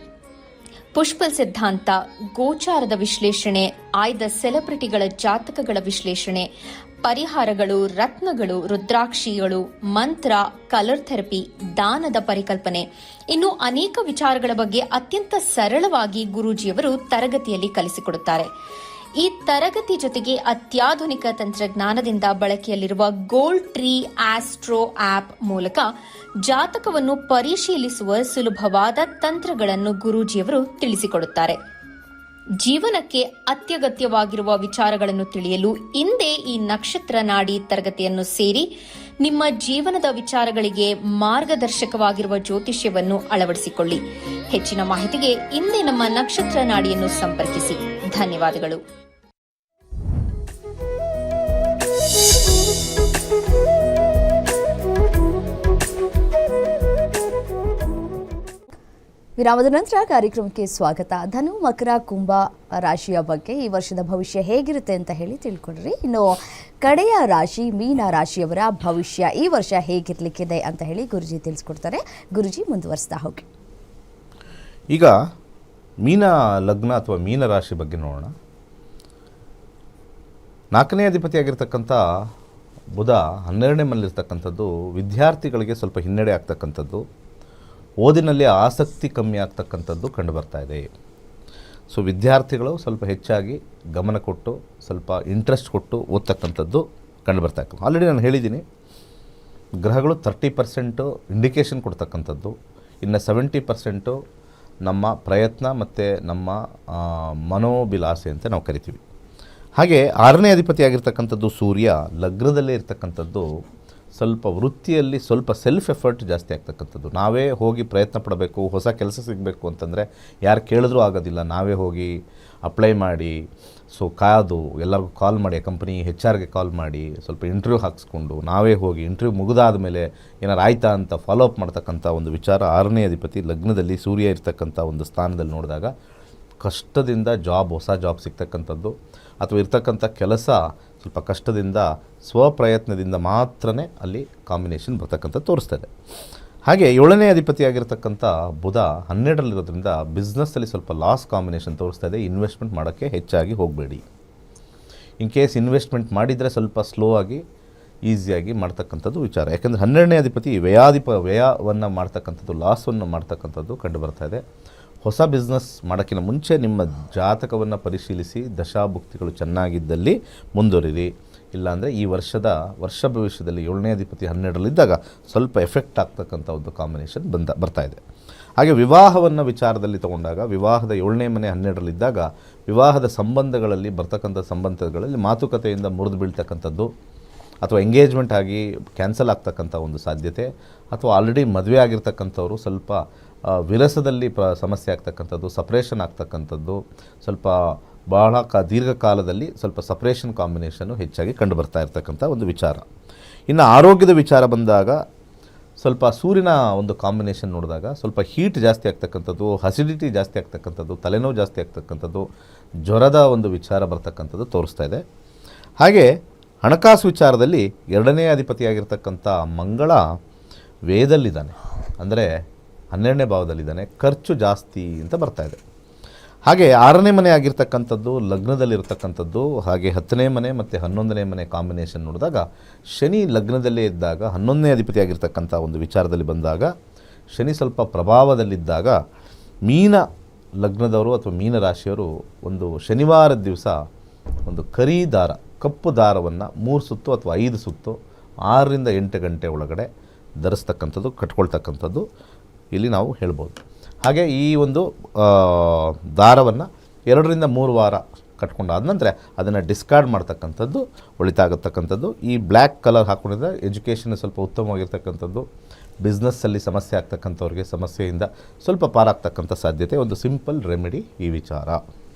ಪುಷ್ಪಲ್ ಸಿದ್ಧಾಂತ, ಗೋಚಾರದ ವಿಶ್ಲೇಷಣೆ, ಆಯ್ದ ಸೆಲೆಬ್ರಿಟಿಗಳ ಜಾತಕಗಳ ವಿಶ್ಲೇಷಣೆ, ಪರಿಹಾರಗಳು, ರತ್ನಗಳು, ರುದ್ರಾಕ್ಷಿಗಳು, ಮಂತ್ರ, ಕಲರ್ ಥೆರಪಿ, ದಾನದ ಪರಿಕಲ್ಪನೆ, ಇನ್ನು ಅನೇಕ ವಿಚಾರಗಳ ಬಗ್ಗೆ ಅತ್ಯಂತ ಸರಳವಾಗಿ ಗುರೂಜಿಯವರು ತರಗತಿಯಲ್ಲಿ ಕಲಿಸಿಕೊಡುತ್ತಾರೆ. ಈ ತರಗತಿ ಜೊತೆಗೆ ಅತ್ಯಾಧುನಿಕ ತಂತ್ರಜ್ಞಾನದಿಂದ ಬಳಕೆಯಲ್ಲಿರುವ ಗೋಲ್ಡ್ ಟ್ರೀ ಆಸ್ಟ್ರೋ ಆಪ್ ಮೂಲಕ ಜಾತಕವನ್ನು ಪರಿಶೀಲಿಸುವ ಸುಲಭವಾದ ತಂತ್ರಗಳನ್ನು ಗುರೂಜಿಯವರು ತಿಳಿಸಿಕೊಡುತ್ತಾರೆ. ಜೀವನಕ್ಕೆ ಅತ್ಯಗತ್ಯವಾಗಿರುವ ವಿಚಾರಗಳನ್ನು ತಿಳಿಯಲು ಇಂದೇ ಈ ನಕ್ಷತ್ರ ನಾಡಿ ತರಗತಿಯನ್ನು ಸೇರಿ ನಿಮ್ಮ ಜೀವನದ ವಿಚಾರಗಳಿಗೆ ಮಾರ್ಗದರ್ಶಕವಾಗಿರುವ ಜ್ಯೋತಿಷ್ಯವನ್ನು ಅಳವಡಿಸಿಕೊಳ್ಳಿ. ಹೆಚ್ಚಿನ ಮಾಹಿತಿಗೆ ಇಂದೇ ನಮ್ಮ ನಕ್ಷತ್ರ ನಾಡಿಯನ್ನು ಸಂಪರ್ಕಿಸಿ. ಧನ್ಯವಾದಗಳು. ವಿರಾಮದ ನಂತರ ಕಾರ್ಯಕ್ರಮಕ್ಕೆ ಸ್ವಾಗತ. ಧನು ಮಕರ ಕುಂಭ ರಾಶಿಯ ಬಗ್ಗೆ ಈ ವರ್ಷದ ಭವಿಷ್ಯ ಹೇಗಿರುತ್ತೆ ಅಂತ ಹೇಳಿ ತಿಳ್ಕೊಂಡ್ರಿ. ಇನ್ನು ಕಡೆಯ ರಾಶಿ ಮೀನ ರಾಶಿಯವರ ಭವಿಷ್ಯ ಈ ವರ್ಷ ಹೇಗಿರ್ಲಿಕ್ಕಿದೆ ಅಂತ ಹೇಳಿ ಗುರುಜಿ ತಿಳಿಸ್ಕೊಡ್ತಾರೆ. ಗುರುಜಿ ಮುಂದುವರಿಸ್ತಾ ಹೋಗಿ. ಈಗ ಮೀನ ಲಗ್ನ ಅಥವಾ ಮೀನ ರಾಶಿ ಬಗ್ಗೆ ನೋಡೋಣ. 4ನೇ ಅಧಿಪತಿಯಾಗಿರ್ತಕ್ಕಂಥ ಬುಧ 12ನೇ ಮನೆಯಲ್ಲಿರ್ತಕ್ಕಂಥದ್ದು ವಿದ್ಯಾರ್ಥಿಗಳಿಗೆ ಸ್ವಲ್ಪ ಹಿನ್ನಡೆ ಆಗ್ತಕ್ಕಂಥದ್ದು, ಓದಿನಲ್ಲಿ ಆಸಕ್ತಿ ಕಮ್ಮಿ ಆಗ್ತಕ್ಕಂಥದ್ದು ಕಂಡು ಬರ್ತಾ ಇದೆ. ಸೊ ವಿದ್ಯಾರ್ಥಿಗಳು ಸ್ವಲ್ಪ ಹೆಚ್ಚಾಗಿ ಗಮನ ಕೊಟ್ಟು ಸ್ವಲ್ಪ ಇಂಟ್ರೆಸ್ಟ್ ಕೊಟ್ಟು ಓದ್ತಕ್ಕಂಥದ್ದು ಕಂಡು ಬರ್ತಾ ಇತ್ತು. ಆಲ್ರೆಡಿ ನಾನು ಹೇಳಿದ್ದೀನಿ, ಗ್ರಹಗಳು 30% ಇಂಡಿಕೇಷನ್ ಕೊಡ್ತಕ್ಕಂಥದ್ದು, ಇನ್ನು 70% ನಮ್ಮ ಪ್ರಯತ್ನ ಮತ್ತು ನಮ್ಮ ಮನೋಭಿಲಾಸೆ ಅಂತ ನಾವು ಕರಿತೀವಿ. ಹಾಗೆ 6ನೇ ಅಧಿಪತಿಯಾಗಿರ್ತಕ್ಕಂಥದ್ದು ಸೂರ್ಯ ಲಗ್ನದಲ್ಲೇ ಇರ್ತಕ್ಕಂಥದ್ದು ಸ್ವಲ್ಪ ವೃತ್ತಿಯಲ್ಲಿ ಸ್ವಲ್ಪ ಸೆಲ್ಫ್ ಎಫರ್ಟ್ ಜಾಸ್ತಿ ಆಗ್ತಕ್ಕಂಥದ್ದು. ನಾವೇ ಹೋಗಿ ಪ್ರಯತ್ನ ಪಡಬೇಕು, ಹೊಸ ಕೆಲಸ ಸಿಗಬೇಕು ಅಂತಂದರೆ ಯಾರು ಕೇಳಿದ್ರೂ ಆಗೋದಿಲ್ಲ, ನಾವೇ ಹೋಗಿ ಅಪ್ಲೈ ಮಾಡಿ, ಸೊ ಕಾದು ಎಲ್ಲರಿಗೂ ಕಾಲ್ ಮಾಡಿ, ಕಂಪ್ನಿ HR ಗೆ ಕಾಲ್ ಮಾಡಿ ಸ್ವಲ್ಪ ಇಂಟರ್ವ್ಯೂ ಹಾಕಿಸ್ಕೊಂಡು ನಾವೇ ಹೋಗಿ ಇಂಟರ್ವ್ಯೂ ಮುಗಿದಾದ ಮೇಲೆ ಏನಾರು ಆಯ್ತಾ ಅಂತ ಫಾಲೋ ಅಪ್ ಮಾಡ್ತಕ್ಕಂಥ ಒಂದು ವಿಚಾರ 6ನೇ ಅಧಿಪತಿ ಲಗ್ನದಲ್ಲಿ ಸೂರ್ಯ ಇರ್ತಕ್ಕಂಥ ಒಂದು ಸ್ಥಾನದಲ್ಲಿ ನೋಡಿದಾಗ ಕಷ್ಟದಿಂದ ಹೊಸ ಜಾಬ್ ಸಿಗ್ತಕ್ಕಂಥದ್ದು ಅಥವಾ ಇರ್ತಕ್ಕಂಥ ಕೆಲಸ ಸ್ವಲ್ಪ ಕಷ್ಟದಿಂದ ಸ್ವಪ್ರಯತ್ನದಿಂದ ಮಾತ್ರನೇ ಅಲ್ಲಿ ಕಾಂಬಿನೇಷನ್ ಬರ್ತಕ್ಕಂಥದ್ದು ತೋರಿಸ್ತದೆ. ಹಾಗೆ 7ನೇ ಅಧಿಪತಿಯಾಗಿರ್ತಕ್ಕಂಥ ಬುಧ 12ರಲ್ಲಿರೋದ್ರಿಂದ ಬಿಸ್ನೆಸ್ಸಲ್ಲಿ ಸ್ವಲ್ಪ ಲಾಸ್ ಕಾಂಬಿನೇಷನ್ ತೋರಿಸ್ತಾ ಇದೆ. ಇನ್ವೆಸ್ಟ್ಮೆಂಟ್ ಮಾಡೋಕ್ಕೆ ಹೆಚ್ಚಾಗಿ ಹೋಗಬೇಡಿ. ಇನ್ ಕೇಸ್ ಇನ್ವೆಸ್ಟ್ಮೆಂಟ್ ಮಾಡಿದರೆ ಸ್ವಲ್ಪ ಸ್ಲೋ ಆಗಿ ಈಸಿಯಾಗಿ ಮಾಡ್ತಕ್ಕಂಥದ್ದು ವಿಚಾರ. ಯಾಕೆಂದರೆ 12ನೇ ಅಧಿಪತಿ ವ್ಯಯವನ್ನು ಮಾಡ್ತಕ್ಕಂಥದ್ದು, ಲಾಸನ್ನು ಮಾಡ್ತಕ್ಕಂಥದ್ದು ಕಂಡು ಬರ್ತಾ ಇದೆ. ಹೊಸ ಬಿಸ್ನೆಸ್ ಮಾಡೋಕ್ಕಿಂತ ಮುಂಚೆ ನಿಮ್ಮ ಜಾತಕವನ್ನು ಪರಿಶೀಲಿಸಿ ದಶಾಭುಕ್ತಿಗಳು ಚೆನ್ನಾಗಿದ್ದಲ್ಲಿ ಮುಂದುವರಿರಿ. ಇಲ್ಲಾಂದರೆ ಈ ವರ್ಷ ಭವಿಷ್ಯದಲ್ಲಿ 7ನೇ ಅಧಿಪತಿ 12ರಲ್ಲಿದ್ದಾಗ ಸ್ವಲ್ಪ ಎಫೆಕ್ಟ್ ಆಗ್ತಕ್ಕಂಥ ಒಂದು ಕಾಂಬಿನೇಷನ್ ಬರ್ತಾ ಇದೆ. ಹಾಗೆ ವಿವಾಹವನ್ನು ವಿಚಾರದಲ್ಲಿ ತಗೊಂಡಾಗ ವಿವಾಹದ 7ನೇ ಮನೆ 12ರಲ್ಲಿದ್ದಾಗ ವಿವಾಹದ ಸಂಬಂಧಗಳಲ್ಲಿ ಬರ್ತಕ್ಕಂಥ ಸಂಬಂಧಗಳಲ್ಲಿ ಮಾತುಕತೆಯಿಂದ ಮುರಿದು ಬೀಳ್ತಕ್ಕಂಥದ್ದು ಅಥವಾ ಎಂಗೇಜ್ಮೆಂಟ್ ಆಗಿ ಕ್ಯಾನ್ಸಲ್ ಆಗ್ತಕ್ಕಂಥ ಒಂದು ಸಾಧ್ಯತೆ, ಅಥವಾ ಆಲ್ರೆಡಿ ಮದುವೆ ಆಗಿರ್ತಕ್ಕಂಥವ್ರು ಸ್ವಲ್ಪ ವಿರಸದಲ್ಲಿ ಸಮಸ್ಯೆ ಆಗ್ತಕ್ಕಂಥದ್ದು, ಸಪ್ರೇಷನ್ ಆಗ್ತಕ್ಕಂಥದ್ದು, ಸ್ವಲ್ಪ ಬಹಳ ದೀರ್ಘಕಾಲದಲ್ಲಿ ಸ್ವಲ್ಪ ಸಪ್ರೇಷನ್ ಕಾಂಬಿನೇಷನ್ನು ಹೆಚ್ಚಾಗಿ ಕಂಡು ಬರ್ತಾ ಇರ್ತಕ್ಕಂಥ ಒಂದು ವಿಚಾರ. ಇನ್ನು ಆರೋಗ್ಯದ ವಿಚಾರ ಬಂದಾಗ ಸ್ವಲ್ಪ ಸೂರ್ಯನ ಒಂದು ಕಾಂಬಿನೇಷನ್ ನೋಡಿದಾಗ ಸ್ವಲ್ಪ ಹೀಟ್ ಜಾಸ್ತಿ ಆಗ್ತಕ್ಕಂಥದ್ದು, ಅಸಿಡಿಟಿ ಜಾಸ್ತಿ ಆಗ್ತಕ್ಕಂಥದ್ದು, ತಲೆನೋವು ಜಾಸ್ತಿ ಆಗ್ತಕ್ಕಂಥದ್ದು, ಜ್ವರದ ಒಂದು ವಿಚಾರ ಬರ್ತಕ್ಕಂಥದ್ದು ತೋರಿಸ್ತಾ ಇದೆ. ಹಾಗೆ ಹಣಕಾಸು ವಿಚಾರದಲ್ಲಿ 2ನೇ ಅಧಿಪತಿಯಾಗಿರ್ತಕ್ಕಂಥ ಮಂಗಳ ವೇದಲ್ಲಿದ್ದಾನೆ, ಅಂದರೆ 12ನೇ ಭಾವದಲ್ಲಿದ್ದಾನೆ, ಖರ್ಚು ಜಾಸ್ತಿ ಅಂತ ಬರ್ತಾ ಇದೆ. ಹಾಗೆ 6ನೇ ಮನೆ ಆಗಿರ್ತಕ್ಕಂಥದ್ದು ಲಗ್ನದಲ್ಲಿರ್ತಕ್ಕಂಥದ್ದು, ಹಾಗೆ 10ನೇ ಮನೆ ಮತ್ತು 11ನೇ ಮನೆ ಕಾಂಬಿನೇಷನ್ ನೋಡಿದಾಗ ಶನಿ ಲಗ್ನದಲ್ಲೇ ಇದ್ದಾಗ 11ನೇ ಅಧಿಪತಿಯಾಗಿರ್ತಕ್ಕಂಥ ಒಂದು ವಿಚಾರದಲ್ಲಿ ಬಂದಾಗ ಶನಿ ಸ್ವಲ್ಪ ಪ್ರಭಾವದಲ್ಲಿದ್ದಾಗ ಮೀನ ಲಗ್ನದವರು ಅಥವಾ ಮೀನ ರಾಶಿಯವರು ಒಂದು ಶನಿವಾರದ ದಿವಸ ಒಂದು ಕರಿ ದಾರ, ಕಪ್ಪು ದಾರವನ್ನು 3 ಸುತ್ತು ಅಥವಾ 5 ಸುತ್ತು 6ರಿಂದ 8 ಗಂಟೆ ಒಳಗಡೆ ಧರಿಸ್ತಕ್ಕಂಥದ್ದು, ಕಟ್ಕೊಳ್ತಕ್ಕಂಥದ್ದು ಇಲ್ಲಿ ನಾವು ಹೇಳ್ಬೋದು. ಹಾಗೆ ಈ ಒಂದು ದಾರವನ್ನು 2ರಿಂದ 3 ವಾರ ಕಟ್ಕೊಂಡಾದ ನಂತರ ಅದನ್ನು ಡಿಸ್ಕಾರ್ಡ್ ಮಾಡ್ತಕ್ಕಂಥದ್ದು ಒಳಿತಾಗತಕ್ಕಂಥದ್ದು. ಈ ಬ್ಲ್ಯಾಕ್ ಕಲರ್ ಹಾಕ್ಕೊಂಡಿದ್ರೆ ಎಜುಕೇಷನ್ ಸ್ವಲ್ಪ ಉತ್ತಮವಾಗಿರ್ತಕ್ಕಂಥದ್ದು, ಬಿಸ್ನೆಸ್ಸಲ್ಲಿ ಸಮಸ್ಯೆ ಆಗ್ತಕ್ಕಂಥವ್ರಿಗೆ ಸಮಸ್ಯೆಯಿಂದ ಸ್ವಲ್ಪ ಪಾರಾಗ್ತಕ್ಕಂಥ ಸಾಧ್ಯತೆ, ಒಂದು ಸಿಂಪಲ್ ರೆಮಿಡಿ ಈ ವಿಚಾರ.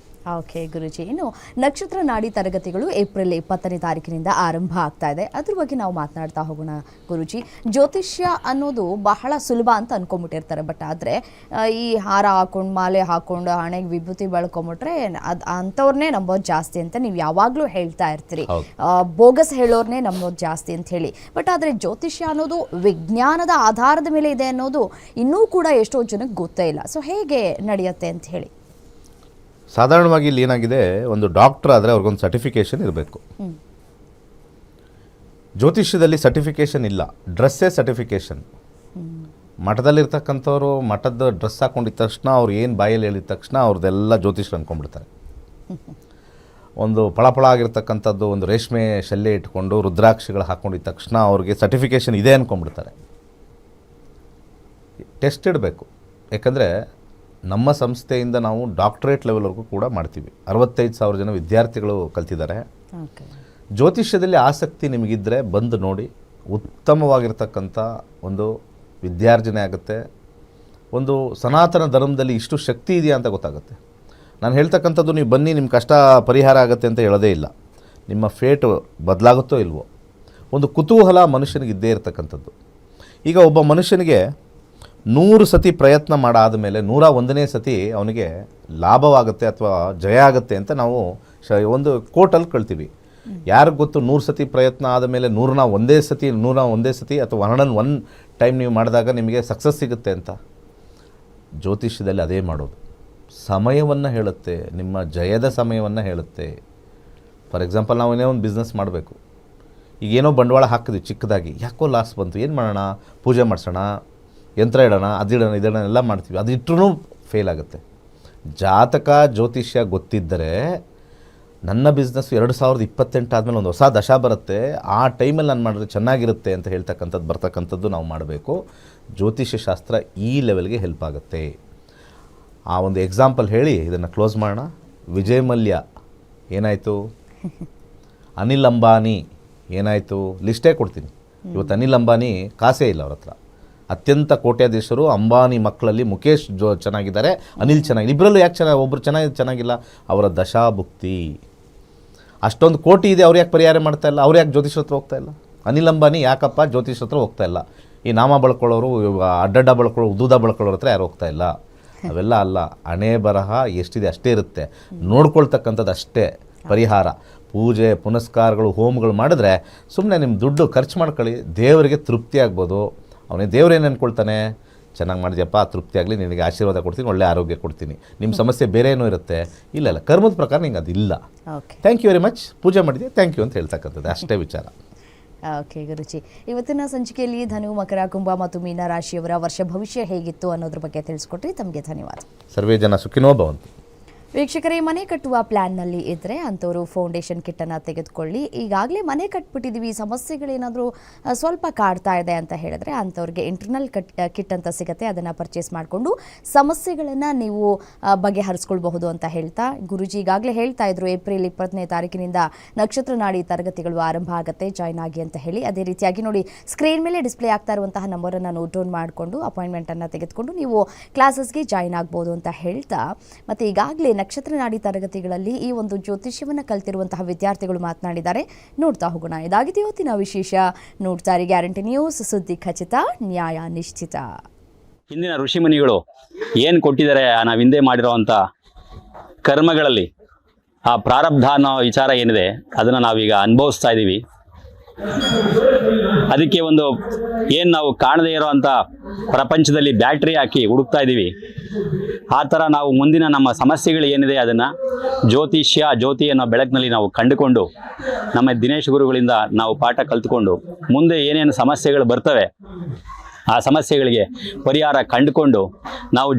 ಓಕೆ ಗುರುಜಿ, ಇನ್ನು ನಕ್ಷತ್ರ ನಾಡಿ ತರಗತಿಗಳು ಏಪ್ರಿಲ್ 20ನೇ ತಾರೀಕಿನಿಂದ ಆರಂಭ ಆಗ್ತಾ ಇದೆ. ಅದ್ರ ಬಗ್ಗೆ ನಾವು ಮಾತನಾಡ್ತಾ ಹೋಗೋಣ ಗುರುಜಿ. ಜ್ಯೋತಿಷ್ಯ ಅನ್ನೋದು ಬಹಳ ಸುಲಭ ಅಂತ ಅನ್ಕೊಂಡ್ಬಿಟ್ಟಿರ್ತಾರೆ, ಬಟ್ ಆದರೆ ಈ ಹಾರ ಹಾಕೊಂಡು ಮಾಲೆ ಹಾಕೊಂಡು ಹಣೆಗೆ ವಿಭೂತಿ ಬೆಳ್ಕೊಂಬಿಟ್ರೆ ಅಂಥವ್ರನ್ನೇ ನಂಬೋದು ಜಾಸ್ತಿ ಅಂತ ನೀವು ಯಾವಾಗಲೂ ಹೇಳ್ತಾ ಇರ್ತೀರಿ. ಬೋಗಸ್ ಹೇಳೋರ್ನೇ ನಂಬೋದು ಜಾಸ್ತಿ ಅಂತ ಹೇಳಿ. ಬಟ್ ಆದರೆ ಜ್ಯೋತಿಷ್ಯ ಅನ್ನೋದು ವಿಜ್ಞಾನದ ಆಧಾರದ ಮೇಲೆ ಇದೆ ಅನ್ನೋದು ಇನ್ನೂ ಕೂಡ ಎಷ್ಟೋ ಜನಕ್ಕೆ ಗೊತ್ತೇ ಇಲ್ಲ. ಸೊ ಹೇಗೆ ನಡೆಯುತ್ತೆ ಅಂತ ಹೇಳಿ? ಸಾಧಾರಣವಾಗಿ ಇಲ್ಲಿ ಏನಾಗಿದೆ, ಒಂದು ಡಾಕ್ಟರ್ ಆದರೆ ಅವ್ರಿಗೊಂದು ಸರ್ಟಿಫಿಕೇಷನ್ ಇರಬೇಕು. ಜ್ಯೋತಿಷ್ಯದಲ್ಲಿ ಸರ್ಟಿಫಿಕೇಷನ್ ಇಲ್ಲ, ಡ್ರೆಸ್ಸೇ ಸರ್ಟಿಫಿಕೇಷನ್. ಮಠದಲ್ಲಿರ್ತಕ್ಕಂಥವ್ರು ಮಠದ ಡ್ರೆಸ್ ಹಾಕೊಂಡಿದ್ದ ತಕ್ಷಣ ಅವ್ರು ಏನು ಬಾಯಲ್ಲಿ ಹೇಳಿದ ತಕ್ಷಣ ಅವ್ರದ್ದೆಲ್ಲ ಜ್ಯೋತಿಷ್ಯರು ಅಂದ್ಕೊಂಡ್ಬಿಡ್ತಾರೆ. ಒಂದು ಫಳಫಳ ಆಗಿರ್ತಕ್ಕಂಥದ್ದು ಒಂದು ರೇಷ್ಮೆ ಶಲ್ಯ ಇಟ್ಕೊಂಡು ರುದ್ರಾಕ್ಷಿಗಳು ಹಾಕ್ಕೊಂಡಿದ್ದ ತಕ್ಷಣ ಅವ್ರಿಗೆ ಸರ್ಟಿಫಿಕೇಷನ್ ಇದೆ ಅಂದ್ಕೊಂಡ್ಬಿಡ್ತಾರೆ. ಟೆಸ್ಟ್ ಇಡಬೇಕು. ಯಾಕಂದರೆ ನಮ್ಮ ಸಂಸ್ಥೆಯಿಂದ ನಾವು ಡಾಕ್ಟರೇಟ್ ಲೆವೆಲ್ವರೆಗೂ ಕೂಡ ಮಾಡ್ತೀವಿ. 65,000 ಜನ ವಿದ್ಯಾರ್ಥಿಗಳು ಕಲ್ತಿದ್ದಾರೆ. ಜ್ಯೋತಿಷ್ಯದಲ್ಲಿ ಆಸಕ್ತಿ ನಿಮಗಿದ್ದರೆ ಬಂದು ನೋಡಿ, ಉತ್ತಮವಾಗಿರ್ತಕ್ಕಂಥ ಒಂದು ವಿದ್ಯಾರ್ಜನೆ ಆಗುತ್ತೆ. ಒಂದು ಸನಾತನ ಧರ್ಮದಲ್ಲಿ ಇಷ್ಟು ಶಕ್ತಿ ಇದೆಯಾ ಅಂತ ಗೊತ್ತಾಗುತ್ತೆ. ನಾನು ಹೇಳ್ತಕ್ಕಂಥದ್ದು ನೀವು ಬನ್ನಿ ನಿಮ್ಮ ಕಷ್ಟ ಪರಿಹಾರ ಆಗುತ್ತೆ ಅಂತ ಹೇಳೋದೇ ಇಲ್ಲ. ನಿಮ್ಮ ಫೇಟು ಬದಲಾಗುತ್ತೋ ಇಲ್ವೋ, ಒಂದು ಕುತೂಹಲ ಮನುಷ್ಯನಿಗೆ ಇದ್ದೇ ಇರತಕ್ಕಂಥದ್ದು. ಈಗ ಒಬ್ಬ ಮನುಷ್ಯನಿಗೆ 100 ಸತಿ ಪ್ರಯತ್ನ ಮಾಡಾದ ಮೇಲೆ 101ನೇ ಸತಿ ಅವನಿಗೆ ಲಾಭವಾಗುತ್ತೆ ಅಥವಾ ಜಯ ಆಗುತ್ತೆ ಅಂತ ನಾವು ಒಂದು ಕೋಟಲ್ಲಿ ಕಳ್ತೀವಿ. ಯಾರಿಗೆ ಗೊತ್ತು 100 ಸತಿ ಪ್ರಯತ್ನ ಆದಮೇಲೆ 101 ಸತಿ ಅಥವಾ 101 ಟೈಮ್ ನೀವು ಮಾಡಿದಾಗ ನಿಮಗೆ ಸಕ್ಸಸ್ ಸಿಗುತ್ತೆ ಅಂತ? ಜ್ಯೋತಿಷ್ಯದಲ್ಲಿ ಅದೇ ಮಾಡೋದು. ಸಮಯವನ್ನು ಹೇಳುತ್ತೆ, ನಿಮ್ಮ ಜಯದ ಸಮಯವನ್ನು ಹೇಳುತ್ತೆ. ಫಾರ್ ಎಕ್ಸಾಂಪಲ್ ನಾವು ಏನೇ ಒಂದು ಬಿಸ್ನೆಸ್ ಮಾಡಬೇಕು, ಈಗೇನೋ ಬಂಡವಾಳ ಹಾಕಿದ್ವಿ ಚಿಕ್ಕದಾಗಿ, ಯಾಕೋ ಲಾಸ್ ಬಂತು, ಏನು ಮಾಡೋಣ, ಪೂಜೆ ಮಾಡಿಸೋಣ, ಯಂತ್ರ ಇಡೋಣ, ಅದಿಡೋಣ ಇಡೋಣ ಎಲ್ಲ ಮಾಡ್ತೀವಿ, ಅದು ಇಟ್ಟರೂ ಫೇಲ್ ಆಗುತ್ತೆ. ಜಾತಕ ಜ್ಯೋತಿಷ್ಯ ಗೊತ್ತಿದ್ದರೆ ನನ್ನ ಬಿಸ್ನೆಸ್ಸು 2028 ಆದಮೇಲೆ ಒಂದು ಹೊಸ ದಶ ಬರುತ್ತೆ, ಆ ಟೈಮಲ್ಲಿ ನಾನು ಮಾಡಿದ್ರೆ ಚೆನ್ನಾಗಿರುತ್ತೆ ಅಂತ ಹೇಳ್ತಕ್ಕಂಥದ್ದು ಬರ್ತಕ್ಕಂಥದ್ದು ನಾವು ಮಾಡಬೇಕು. ಜ್ಯೋತಿಷ್ಯ ಶಾಸ್ತ್ರ ಈ ಲೆವೆಲ್ಗೆ ಹೆಲ್ಪ್ ಆಗುತ್ತೆ. ಆ ಒಂದು ಎಕ್ಸಾಂಪಲ್ ಹೇಳಿ ಇದನ್ನು ಕ್ಲೋಸ್ ಮಾಡೋಣ. ವಿಜಯ್ ಮಲ್ಯ ಏನಾಯಿತು, ಅನಿಲ್ ಅಂಬಾನಿ ಏನಾಯಿತು, ಲಿಸ್ಟೇ ಕೊಡ್ತೀನಿ. ಇವತ್ತು ಅನಿಲ್ ಅಂಬಾನಿ ಕಾಸೇ ಇಲ್ಲ ಅವ್ರ ಹತ್ರ, ಅತ್ಯಂತ ಕೋಟ್ಯಾಧೀಶರು. ಅಂಬಾನಿ ಮಕ್ಕಳಲ್ಲಿ ಮುಖೇಶ್ ಚೆನ್ನಾಗಿದ್ದಾರೆ, ಅನಿಲ್ ಚೆನ್ನಾಗಿ, ಇಬ್ಬರಲ್ಲೂ ಯಾಕೆ ಒಬ್ಬರು ಚೆನ್ನಾಗಿಲ್ಲ, ಅವರ ದಶಾಭುಕ್ತಿ. ಅಷ್ಟೊಂದು ಕೋಟಿ ಇದೆ, ಅವ್ರು ಯಾಕೆ ಪರಿಹಾರ ಮಾಡ್ತಾ ಇಲ್ಲ, ಅವ್ರು ಯಾಕೆ ಜ್ಯೋತಿಷ್ ಹತ್ರ ಹೋಗ್ತಾ ಇಲ್ಲ? ಅನಿಲ್ ಅಂಬಾನಿ ಯಾಕಪ್ಪ ಜ್ಯೋತಿಷ್ ಹತ್ರ ಹೋಗ್ತಾ ಇಲ್ಲ? ಈ ನಾಮ ಬಳಕೊಳ್ಳೋರು, ಅಡ್ಡಡ್ಡ ಬಳಕೊಳ್ಳೋರು, ಉದ್ದೂದ ಬಳಕೊಳ್ಳೋರ ಹತ್ರ ಯಾರು ಹೋಗ್ತಾ ಇಲ್ಲ? ಅವೆಲ್ಲ ಅಲ್ಲ, ಹಣೆ ಬರಹ ಎಷ್ಟಿದೆ ಅಷ್ಟೇ ಇರುತ್ತೆ, ನೋಡ್ಕೊಳ್ತಕ್ಕಂಥದ್ದು ಅಷ್ಟೇ ಪರಿಹಾರ. ಪೂಜೆ ಪುನಸ್ಕಾರಗಳು ಹೋಮಗಳು ಮಾಡಿದ್ರೆ ಸುಮ್ಮನೆ ನಿಮ್ಮ ದುಡ್ಡು ಖರ್ಚು ಮಾಡ್ಕೊಳ್ಳಿ, ದೇವರಿಗೆ ತೃಪ್ತಿ ಆಗ್ಬೋದು. ಅವನೇ ದೇವ್ರೇನು ಅಂದ್ಕೊಳ್ತಾನೆ, ಚೆನ್ನಾಗಿ ಮಾಡಿದ್ಯಪ್ಪ, ತೃಪ್ತಿ ಆಗಲಿ, ನಿನಗೆ ಆಶೀರ್ವಾದ ಕೊಡ್ತೀನಿ, ಒಳ್ಳೆ ಆರೋಗ್ಯ ಕೊಡ್ತೀನಿ. ನಿಮ್ಮ ಸಮಸ್ಯೆ ಬೇರೆ ಏನೂ ಇರುತ್ತೆ, ಇಲ್ಲ ಕರ್ಮದ ಪ್ರಕಾರ ನಿಂಗೆ ಅದಿಲ್ಲ. ಥ್ಯಾಂಕ್ ಯು ವೆರಿ ಮಚ್, ಪೂಜೆ ಮಾಡಿದ್ಯಾ, ಥ್ಯಾಂಕ್ ಯು ಅಂತ ಹೇಳ್ತಕ್ಕಂಥದ್ದು ಅಷ್ಟೇ ವಿಚಾರ. ಓಕೆ ಗುರುಜಿ, ಇವತ್ತಿನ ಸಂಚಿಕೆಯಲ್ಲಿ ಧನು, ಮಕರ, ಕುಂಭ ಮತ್ತು ಮೀನ ರಾಶಿಯವರ ವರ್ಷ ಭವಿಷ್ಯ ಹೇಗಿತ್ತು ಅನ್ನೋದ್ರ ಬಗ್ಗೆ ತಿಳಿಸ್ಕೊಟ್ರಿ. ತಮಗೆ ಧನ್ಯವಾದ. ಸರ್ವೇ ಜನ ಸುಖಿನೋ ಭವಂತು. ವೀಕ್ಷಕರೇ, ಮನೆ ಕಟ್ಟುವ ಪ್ಲ್ಯಾನ್ನಲ್ಲಿ ಇದ್ದರೆ ಅಂಥವರು ಫೌಂಡೇಶನ್ ಕಿಟ್ಟನ್ನು ತೆಗೆದುಕೊಳ್ಳಿ. ಈಗಾಗಲೇ ಮನೆ ಕಟ್ಬಿಟ್ಟಿದ್ದೀವಿ, ಸಮಸ್ಯೆಗಳೇನಾದರೂ ಸ್ವಲ್ಪ ಕಾಡ್ತಾ ಇದೆ ಅಂತ ಹೇಳಿದ್ರೆ ಅಂಥವ್ರಿಗೆ ಇಂಟರ್ನಲ್ ಕಿಟ್ ಅಂತ ಸಿಗುತ್ತೆ, ಅದನ್ನು ಪರ್ಚೇಸ್ ಮಾಡಿಕೊಂಡು ಸಮಸ್ಯೆಗಳನ್ನು ನೀವು ಬಗೆಹರಿಸ್ಕೊಳ್ಬಹುದು ಅಂತ ಹೇಳ್ತಾ, ಗುರುಜಿ ಈಗಾಗಲೇ ಹೇಳ್ತಾ ಇದ್ರು ಏಪ್ರಿಲ್ 20ನೇ ತಾರೀಕಿನಿಂದ ನಕ್ಷತ್ರ ನಾಡಿ ತರಗತಿಗಳು ಆರಂಭ ಆಗುತ್ತೆ, ಜಾಯ್ನ್ ಆಗಿ ಅಂತ ಹೇಳಿ. ಅದೇ ರೀತಿಯಾಗಿ ನೋಡಿ, ಸ್ಕ್ರೀನ್ ಮೇಲೆ ಡಿಸ್ಪ್ಲೇ ಆಗ್ತಾ ಇರುವಂತಹ ನಂಬರನ್ನು ನೋಟ್ ಡೌನ್ ಮಾಡಿಕೊಂಡು ಅಪಾಯಿಂಟ್ಮೆಂಟನ್ನು ತೆಗೆದುಕೊಂಡು ನೀವು ಕ್ಲಾಸಸ್ಗೆ ಜಾಯ್ನ್ ಆಗ್ಬೋದು ಅಂತ ಹೇಳ್ತಾ, ಮತ್ತು ಈಗಾಗಲೇ ನಕ್ಷತ್ರ ನಾಡಿ ತರಗತಿಗಳಲ್ಲಿ ಈ ಒಂದು ಜ್ಯೋತಿಷ್ಯವನ್ನು ಕಲ್ತಿರುವಂತಹ ವಿದ್ಯಾರ್ಥಿಗಳು ಮಾತನಾಡಿದ್ದಾರೆ. ನೋಡ್ತಾ ಹೋಗೋಣ. ಇದಾಗಿದೆ ಇವತ್ತಿನ ವಿಶೇಷ. ನೋಡ್ತಾರೆ ಗ್ಯಾರಂಟಿ ನ್ಯೂಸ್, ಸುದ್ದಿ ಖಚಿತ, ನ್ಯಾಯ ನಿಶ್ಚಿತ. ಹಿಂದಿನ ಋಷಿಮುನಿಗಳು ಏನು ಕೊಟ್ಟಿದ್ದಾರೆ, ನಾವು ಹಿಂದೆ ಮಾಡಿರೋವಂಥ ಕರ್ಮಗಳಲ್ಲಿ ಆ ಪ್ರಾರಬ್ಧ ಅನ್ನೋ ವಿಚಾರ ಏನಿದೆ ಅದನ್ನು ನಾವೀಗ ಅನುಭವಿಸ್ತಾ ಇದ್ದೀವಿ. ಅದಕ್ಕೆ ಒಂದು ಏನು ನಾವು ಕಾಣದೇ ಇರೋವಂಥ ಪ್ರಪಂಚದಲ್ಲಿ ಬ್ಯಾಟ್ರಿ ಹಾಕಿ ಹುಡುಕ್ತಾ ಇದ್ದೀವಿ. ಆ ಥರ ನಾವು ಮುಂದಿನ ನಮ್ಮ ಸಮಸ್ಯೆಗಳು ಏನಿದೆ ಅದನ್ನು ಜ್ಯೋತಿ ಅನ್ನೋ ಬೆಳಕಿನಲ್ಲಿ ನಾವು ಕಂಡುಕೊಂಡು, ನಮ್ಮ ದಿನೇಶ್ ಗುರುಗಳಿಂದ ನಾವು ಪಾಠ ಕಲ್ತ್ಕೊಂಡು ಮುಂದೆ ಏನೇನು ಸಮಸ್ಯೆಗಳು ಬರ್ತವೆ ಆ ಸಮಸ್ಯೆಗಳಿಗೆ ಪರಿಹಾರ ಕಂಡುಕೊಂಡು ನಾವು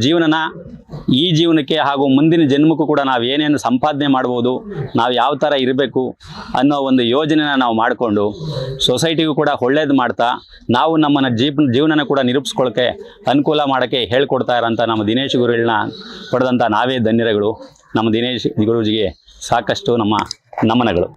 ಈ ಜೀವನಕ್ಕೆ ಹಾಗೂ ಮುಂದಿನ ಜನ್ಮಕ್ಕೂ ಕೂಡ ನಾವು ಏನೇನು ಸಂಪಾದನೆ ಮಾಡ್ಬೋದು, ನಾವು ಯಾವ ಥರ ಇರಬೇಕು ಅನ್ನೋ ಒಂದು ಯೋಜನೆನ ನಾವು ಮಾಡಿಕೊಂಡು ಸೊಸೈಟಿಗೂ ಕೂಡ ಒಳ್ಳೇದು ಮಾಡ್ತಾ ನಾವು ನಮ್ಮನ್ನು ಜೀವನನ ಕೂಡ ನಿರೂಪಿಸ್ಕೊಳ್ಳೋಕ್ಕೆ ಅನುಕೂಲ ಮಾಡೋಕ್ಕೆ ಹೇಳ್ಕೊಡ್ತಾ ಇರೋಂಥ ನಮ್ಮ ದಿನೇಶ್ ಗುರುಗಳನ್ನ ಪಡೆದಂಥ ನಾವೇ ಧನ್ಯರುಗಳು. ನಮ್ಮ ದಿನೇಶ್ ಗುರೂಜಿಗೆ ಸಾಕಷ್ಟು ನಮ್ಮ ನಮನಗಳು.